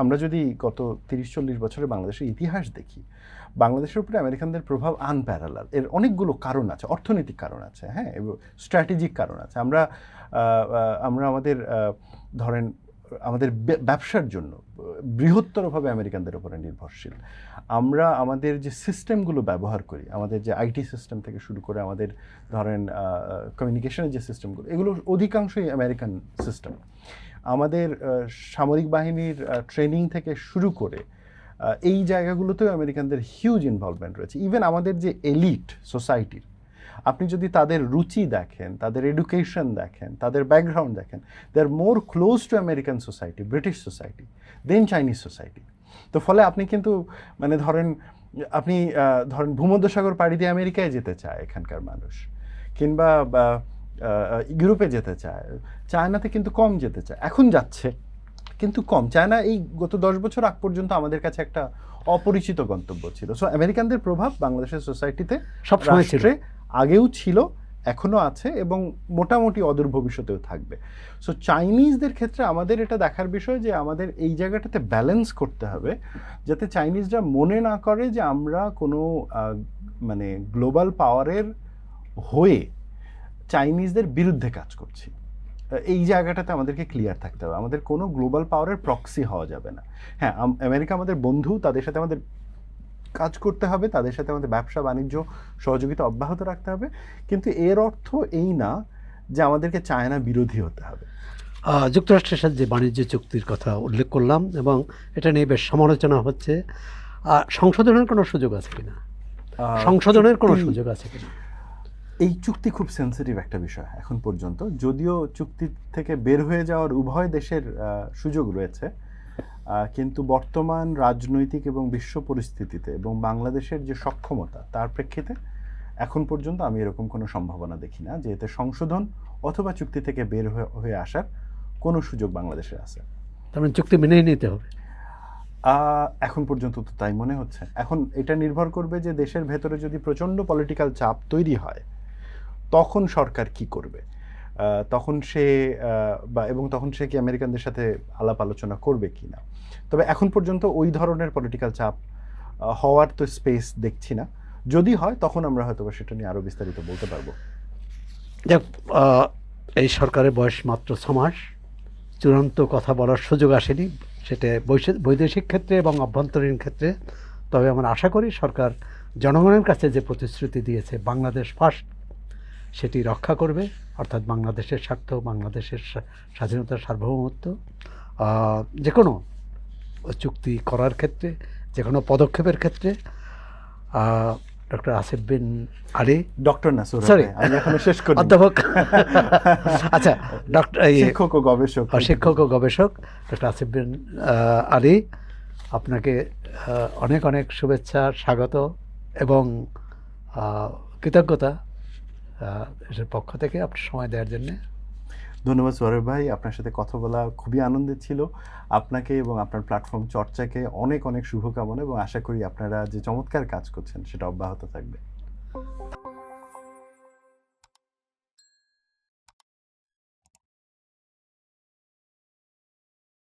আমরা যদি গত 30-40 বছরের বাংলাদেশের ইতিহাস দেখি, বাংলাদেশের উপরে আমেরিকানদের প্রভাব আনপ্যারালাল। এর অনেকগুলো কারণ আছে, অর্থনৈতিক কারণ আছে, হ্যাঁ, এবং স্ট্র্যাটেজিক কারণ আছে। আমরা আমাদের ধরেন আমাদের ব্যবসার জন্য বৃহত্তরভাবে আমেরিকানদের উপরে নির্ভরশীল। আমরা আমাদের যে সিস্টেমগুলো ব্যবহার করি, আমাদের যে আইটি সিস্টেম থেকে শুরু করে আমাদের ধরেন কমিউনিকেশনের যে সিস্টেমগুলো, এগুলো অধিকাংশই আমেরিকান সিস্টেম। আমাদের সামরিক বাহিনীর ট্রেনিং থেকে শুরু করে এই জায়গাগুলোতেও আমেরিকানদের হিউজ ইনভলভমেন্ট রয়েছে। ইভেন আমাদের যে এলিট সোসাইটির, আপনি যদি তাদের রুচি দেখেন, তাদের এডুকেশন দেখেন, তাদের ব্যাকগ্রাউন্ড দেখেন, they are more close to American society, British society then Chinese society. তো ফলে আপনি কিন্তু মানে ধরেন ভূমধ্যসাগর পাড়ি দিয়ে আমেরিকায় যেতে চায় এখানকার মানুষ, কিংবা ইউরোপে যেতে চায়। চায়নাতে কিন্তু কম যেতে চায়, এখন যাচ্ছে কিন্তু কম। চায়না এই গত 10 বছর আগ পর্যন্ত আমাদের কাছে একটা অপরিচিত গন্তব্য ছিল। সো আমেরিকানদের প্রভাব বাংলাদেশের সোসাইটিতে সবসময় ছিল, আগেও ছিল, এখনও আছে, এবং মোটামুটি অদূর ভবিষ্যতেও থাকবে। সো চাইনিজদের ক্ষেত্রে আমাদের এটা দেখার বিষয় যে আমাদের এই জায়গাটাতে ব্যালেন্স করতে হবে, যাতে চাইনিজরা মনে না করে যে আমরা কোনো মানে গ্লোবাল পাওয়ারের হয়ে চাইনিজদের বিরুদ্ধে কাজ করছি। এই জায়গাটাতে আমাদেরকে ক্লিয়ার থাকতে হবে। আমাদের কোনো গ্লোবাল পাওয়ারের প্রক্সি হওয়া যাবে না। হ্যাঁ, আমেরিকা আমাদের বন্ধু, তাদের সাথে আমাদের কাজ করতে হবে, তাদের সাথে আমাদের ব্যবসা বাণিজ্য সহযোগিতা অব্যাহত রাখতে হবে, কিন্তু এর অর্থ এই না যে আমাদেরকে চায়না বিরোধী হতে হবে। যুক্তরাষ্ট্রের সাথে যে বাণিজ্য চুক্তির কথা উল্লেখ করলাম এবং এটা নিয়ে বেশ সমালোচনা হচ্ছে, সংশোধনের কোনো সুযোগ আছে কিনা? এই চুক্তি খুব সেন্সিটিভ একটা বিষয় এখন পর্যন্ত। যদিও চুক্তি থেকে বের হয়ে যাওয়ার উভয় দেশের সুযোগ রয়েছে, কিন্তু বর্তমান রাজনৈতিক এবং বিশ্ব পরিস্থিতিতে এবং বাংলাদেশের যে সক্ষমতা, তার প্রেক্ষিতে এখন পর্যন্ত আমি এরকম কোনো সম্ভাবনা দেখি না যে এতে সংশোধন অথবা চুক্তি থেকে বের হয়ে আসার কোনো সুযোগ বাংলাদেশে আছে। তার মানে চুক্তি মেনেই নিতে হবে এখন পর্যন্ত তো তাই মনে হচ্ছে। এখন এটা নির্ভর করবে যে দেশের ভেতরে যদি প্রচণ্ড পলিটিক্যাল চাপ তৈরি হয়, তখন সরকার কি করবে, তখন সে কি আমেরিকানদের সাথে আলাপ আলোচনা করবে কি না। তবে এখন পর্যন্ত ওই ধরনের পলিটিক্যাল চাপ হওয়ার তো স্পেস দেখছি না। যদি হয় তখন আমরা হয়তো সেটা নিয়ে আরও বিস্তারিত বলতে পারবো। যাক, এই সরকারের বয়স মাত্র 6 মাস, চূড়ান্ত কথা বলার সুযোগ আসেনি, সেটা বৈদেশিক ক্ষেত্রে এবং অভ্যন্তরীণ ক্ষেত্রে। তবে আমরা আশা করি সরকার জনগণের কাছে যে প্রতিশ্রুতি দিয়েছে বাংলাদেশ ফার্স্ট, সেটি রক্ষা করবে, অর্থাৎ বাংলাদেশের স্বার্থ, বাংলাদেশের স্বাধীনতার সার্বভৌমত্ব, যে কোনো চুক্তি করার ক্ষেত্রে, যে কোনো পদক্ষেপের ক্ষেত্রে। ডক্টর আসিফ বিন আলী, ডক্টর না সরি আমি এখনো শেষ করি, অধ্যাপক, আচ্ছা, শিক্ষক ও গবেষক ডক্টর আসিফ বিন আলী, আপনাকে অনেক অনেক শুভেচ্ছা, স্বাগত এবং কৃতজ্ঞতা এর পক্ষ থেকে আপনার সময় দেওয়ার জন্য। ধন্যবাদ সোহেল ভাই, আপনার সাথে কথা বলা খুবই আনন্দের ছিল। আপনাকে এবং আপনার প্ল্যাটফর্ম চর্চাকে অনেক অনেক শুভকামনা, এবং আশা করি আপনারা যে চমৎকার কাজ করছেন সেটা অব্যাহত থাকবে।